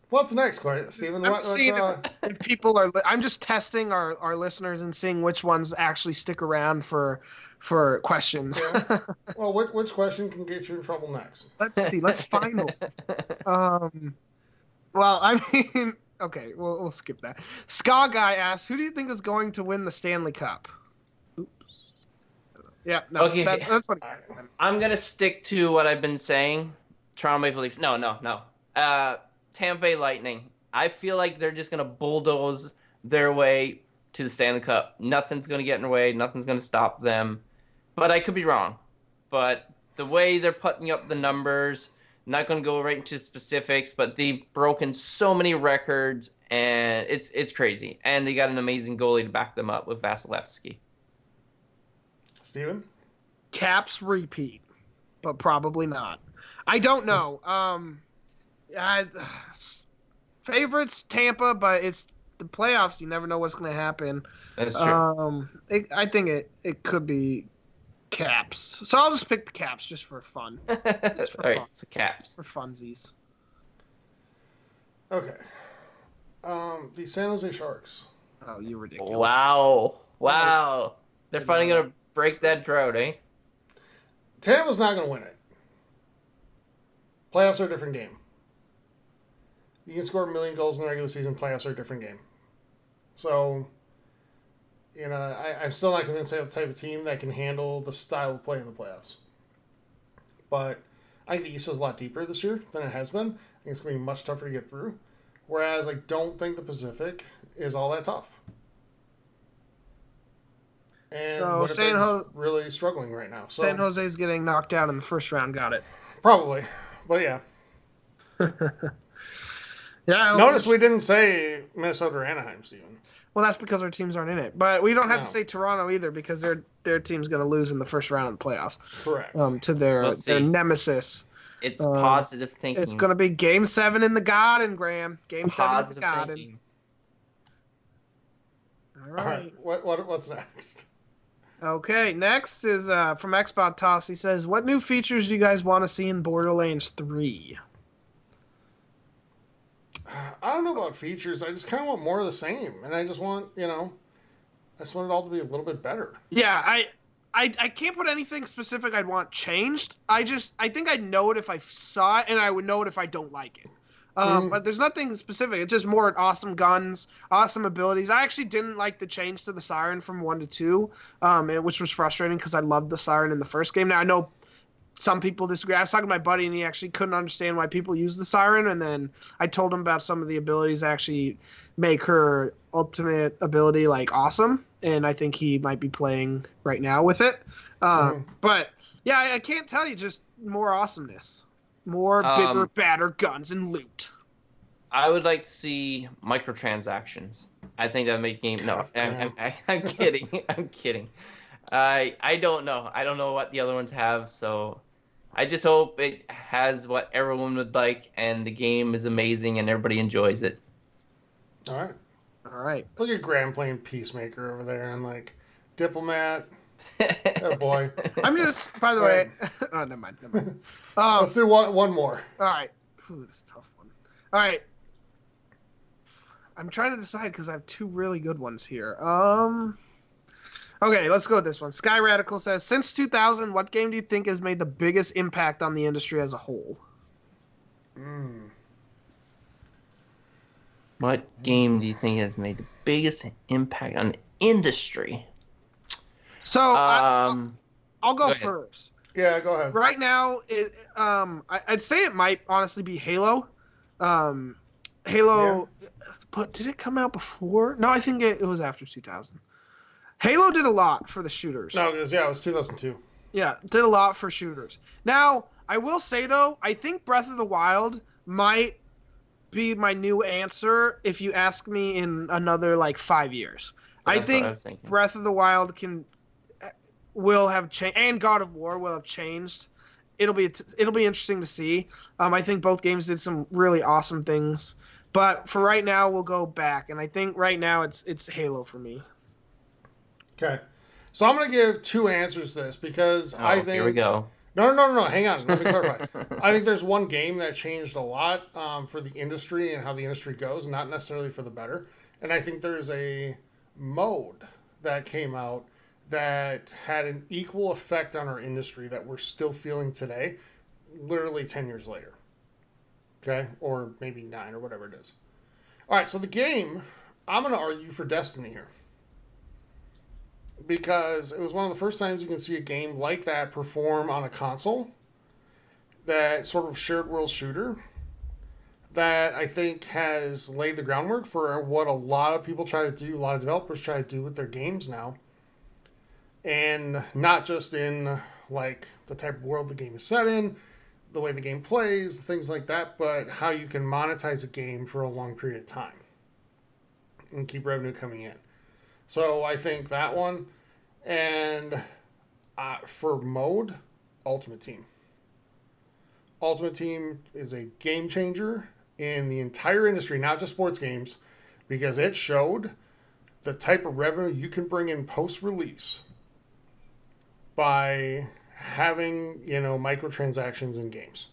What's next, Steven? I'm seeing if people are. I'm just testing our listeners and seeing which ones actually stick around for questions. Yeah. Well, which question can get you in trouble next? Let's see. Let's find one. Well, I mean, okay, we'll skip that. Ska Guy asks, "Who do you think is going to win the Stanley Cup?" Oops. Yeah. No. Okay. That's what. I'm gonna stick to what I've been saying. Toronto Maple Leafs. No. Tampa Bay Lightning. I feel like they're just going to bulldoze their way to the Stanley Cup. Nothing's going to get in their way. Nothing's going to stop them. But I could be wrong. But the way they're putting up the numbers, not going to go right into specifics, but they've broken so many records, and it's crazy. And they got an amazing goalie to back them up with Vasilevsky. Steven? Caps repeat, but probably not. I don't know. Favorites Tampa, but it's the playoffs. You never know what's going to happen. That's true. I think it could be Caps. So I'll just pick the Caps just for fun. Just for All right, fun. it's a Caps. For funsies. Okay. The San Jose Sharks. Oh, you're ridiculous. Wow. They're finally going to break that drought, eh? Tampa's not going to win it. Playoffs are a different game. You can score 1 million goals in the regular season. Playoffs are a different game. So, I'm still not convinced they have the type of team that can handle the style of play in the playoffs. But I think the East is a lot deeper this year than it has been. I think it's going to be much tougher to get through. Whereas I don't think the Pacific is all that tough. And so Winnipeg's really struggling right now. So, San Jose's getting knocked out in the first round. Got it. Probably. But yeah. Yeah. Notice we didn't say Minnesota or Anaheim, Steven. Well, that's because our teams aren't in it. But we don't have to say Toronto either because their team's going to lose in the first round of the playoffs. Correct. To their nemesis. It's positive thinking. It's going to be Game 7 in the Garden, Graham. Game 7 in the Garden. Thinking. All right. What's next? Okay, next is from Xbot Toss. He says, "What new features do you guys want to see in Borderlands 3?" I don't know about features. I just kind of want more of the same, and I just want, I just want it all to be a little bit better. Yeah, I can't put anything specific I'd want changed. I think I'd know it if I saw it, and I would know it if I don't like it. But there's nothing specific. It's just more awesome guns, awesome abilities. I actually didn't like the change to the siren from 1 to 2, which was frustrating because I loved the siren in the first game. Now, I know some people disagree. I was talking to my buddy, and he actually couldn't understand why people use the siren, and then I told him about some of the abilities that actually make her ultimate ability, awesome, and I think he might be playing right now with it. But, yeah, I can't tell you, just more awesomeness. More bigger, badder guns and loot. I would like to see microtransactions. I think that would make game. No, I'm kidding. I'm kidding. I don't know. I don't know what the other ones have, so I just hope it has what everyone would like, and the game is amazing, and everybody enjoys it. All right. Look at Graham playing Peacemaker over there, and Diplomat. Oh boy. I'm just, by the way. Oh, never mind. Let's do one more. All right. Ooh, this is a tough one. All right. I'm trying to decide because I have two really good ones here. Okay, let's go with this one. Sky Radical says, since 2000, what game do you think has made the biggest impact on the industry as a whole? What game do you think has made the biggest impact on the industry? So, I'll go Go ahead. first. Yeah, go ahead. Right now, I'd say it might honestly be Halo. Halo, but did it come out before? No, I think it was after 2000. Halo did a lot for the shooters. No, it was 2002. Yeah, did a lot for shooters. Now, I will say though, I think Breath of the Wild might be my new answer if you ask me in another like 5 years. I That's what think I was thinking. Breath of the Wild will have changed, and God of War will have changed. It'll be interesting to see. I think both games did some really awesome things, but for right now, we'll go back, and I think right now it's Halo for me. Okay. So I'm going to give two answers to this because I think... Here we go. No. Hang on. Let me clarify. I think there's one game that changed a lot for the industry and how the industry goes, not necessarily for the better. And I think there's a mode that came out that had an equal effect on our industry that we're still feeling today, literally 10 years later. Okay? Or maybe 9 or whatever it is. All right, so the game, I'm going to argue for Destiny here. Because it was one of the first times you can see a game like that perform on a console. That sort of shared world shooter. That I think has laid the groundwork for what a lot of people try to do, a lot of developers try to do with their games now. And not just in like the type of world the game is set in, the way the game plays, things like that, but how you can monetize a game for a long period of time. And keep revenue coming in. So I think that one, and for mode, Ultimate Team. Ultimate Team is a game changer in the entire industry, not just sports games, because it showed the type of revenue you can bring in post-release by having, microtransactions in games.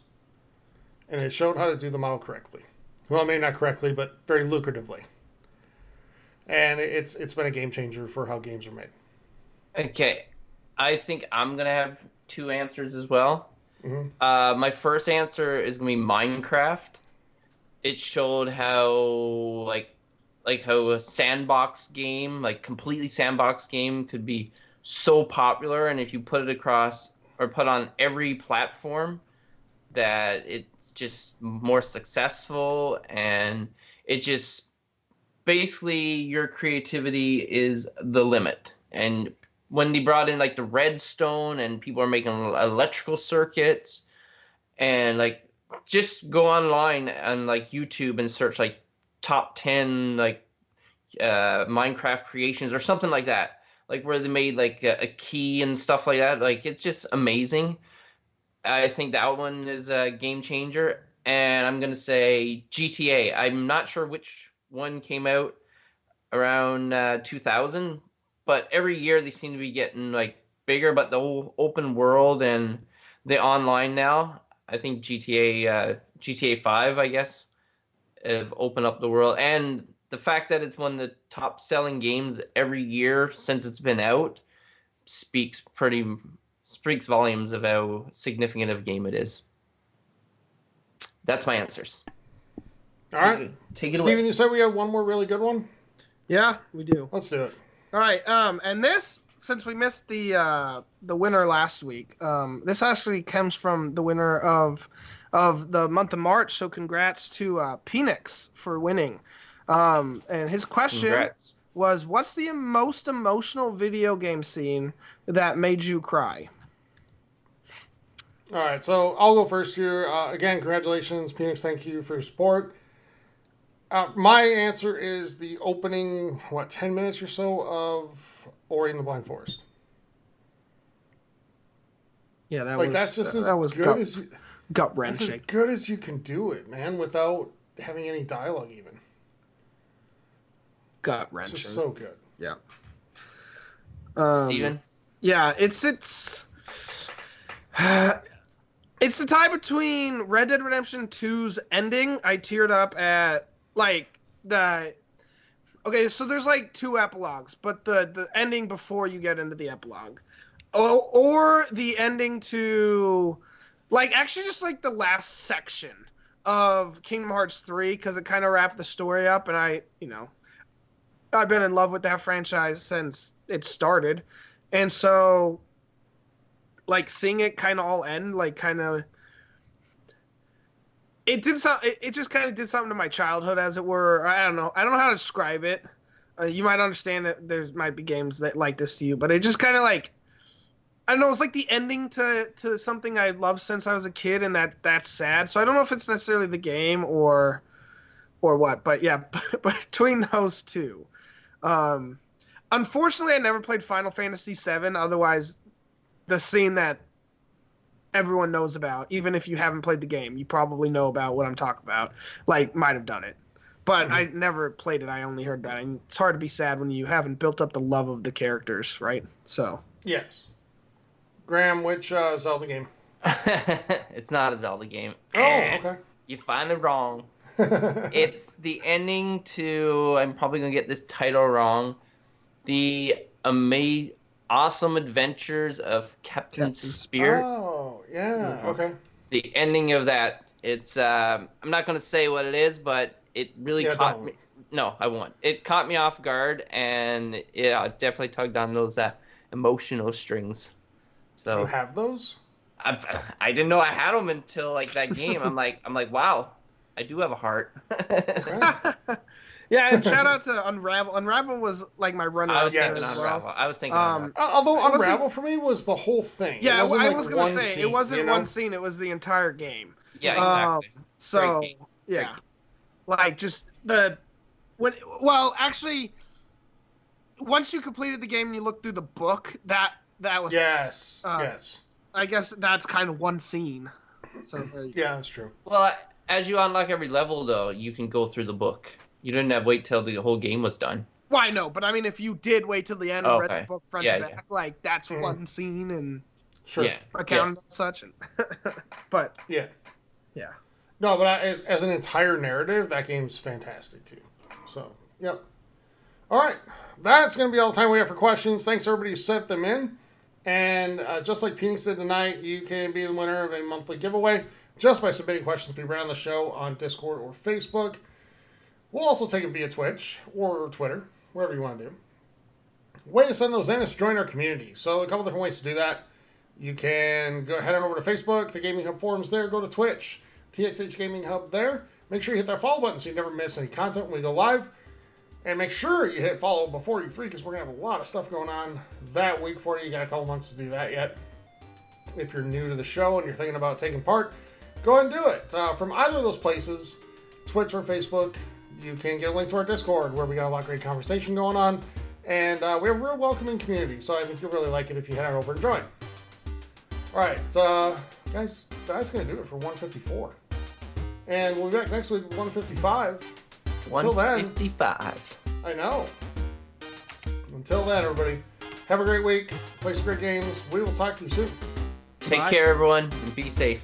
And it showed how to do the model correctly. Well, maybe not correctly, but very lucratively. And it's been a game changer for how games are made. Okay, I think I'm gonna have two answers as well. Mm-hmm. My first answer is gonna be Minecraft. It showed how like how a sandbox game, like completely sandbox game, could be so popular, and if you put it across or put on every platform, that it's just more successful, and it just basically your creativity is the limit. And when they brought in like the redstone and people are making electrical circuits, and like just go online and like YouTube and search like top 10 like Minecraft creations or something like that, like where they made like a key and stuff like that. Like it's just amazing. I think that one is a game changer. And I'm gonna say GTA. I'm not sure which one came out around 2000, but every year they seem to be getting like bigger. But the whole open world and the online now, I think GTA 5, I guess, have opened up the world. And the fact that it's one of the top selling games every year since it's been out speaks volumes of how significant of a game it is. That's my answers. All right. Take it Steven, away. you said we have one more really good one? Yeah, we do. Let's do it. All right. And this, since we missed the winner last week, this actually comes from the winner of the month of March. So congrats to Penix for winning. And his question was, what's the most emotional video game scene that made you cry? All right, so I'll go first here. Again, congratulations, Penix. Thank you for your support. My answer is the opening, 10 minutes or so of Ori and the Blind Forest. Yeah, that's just as good gut That's as wrenching. good as you can do it, man, without having any dialogue even. Gut It's wrenching. just so good. Yeah. Steven? Yeah, it's the tie between Red Dead Redemption 2's ending. I teared up at okay, so there's like two epilogues, but the ending before you get into the epilogue, or the ending to actually just like the last section of Kingdom Hearts 3, because it kind of wrapped the story up, and I've been in love with that franchise since it started, and so like seeing it kind of all end, like kind of. It did so. It just kind of did something to my childhood, as it were. I don't know. I don't know how to describe it. You might understand that there might be games that like this to you, but it just kind of like. I don't know. It's like the ending to something I loved since I was a kid, and that's sad. So I don't know if it's necessarily the game or what. But yeah, between those two, unfortunately, I never played Final Fantasy VII. Otherwise, the scene that everyone knows about, even if you haven't played the game, you probably know about what I'm talking about. Like, might have done it. But I never played it. I only heard about it. And it's hard to be sad when you haven't built up the love of the characters, right? So. Yes. Graham, which Zelda game? It's not a Zelda game. Oh, okay. You find it wrong. It's the ending to, I'm probably going to get this title wrong, The Awesome Adventures of Captain Spirit. Oh, yeah, okay. The ending of that, it's, I'm not going to say what it is, but it really caught me. No, I won't. It caught me off guard, and yeah, it definitely tugged on those emotional strings. So you have those? I didn't know I had them until like that game. I'm like, wow, I do have a heart. Yeah, and shout out to Unravel. Unravel was like my runner. I was thinking Unravel. I was thinking Unravel. Although Unravel for me was the whole thing. Yeah, it wasn't I was going to say, scene, it wasn't one scene, it was the entire game. Yeah, exactly. So, yeah. Like, just actually, once you completed the game and you looked through the book, that was... Yes, yes. I guess that's kind of one scene. So yeah, that's true. Well, as you unlock every level, though, you can go through the book. You didn't have to wait till the whole game was done. Well, I know, but I mean, if you did wait till the end and read the book front to back, like, that's one scene and accounted and such. And but yeah. No, but as an entire narrative, that game's fantastic too. So, yep. All right, that's going to be all the time we have for questions. Thanks everybody who sent them in. And just like Phoenix did tonight, you can be the winner of a monthly giveaway just by submitting questions to be read on the show on Discord or Facebook. We'll also take it via Twitch or Twitter, wherever you want to do. Way to send those in is join our community. So a couple different ways to do that. You can go head on over to Facebook, the Gaming Hub forums there. Go to Twitch, TXH Gaming Hub there. Make sure you hit that follow button so you never miss any content when we go live. And make sure you hit follow before E3 because we're going to have a lot of stuff going on that week for you. You got a couple months to do that yet. If you're new to the show and you're thinking about taking part, go ahead and do it. From either of those places, Twitch or Facebook, you can get a link to our Discord where we got a lot of great conversation going on. And we have a real welcoming community, so I think you'll really like it if you head on over and join. All right, guys, that's going to do it for 154. And we'll be back next week with 155. Until then, 155. I know. Until then, everybody, have a great week. Play some great games. We will talk to you soon. Take care, everyone, and be safe.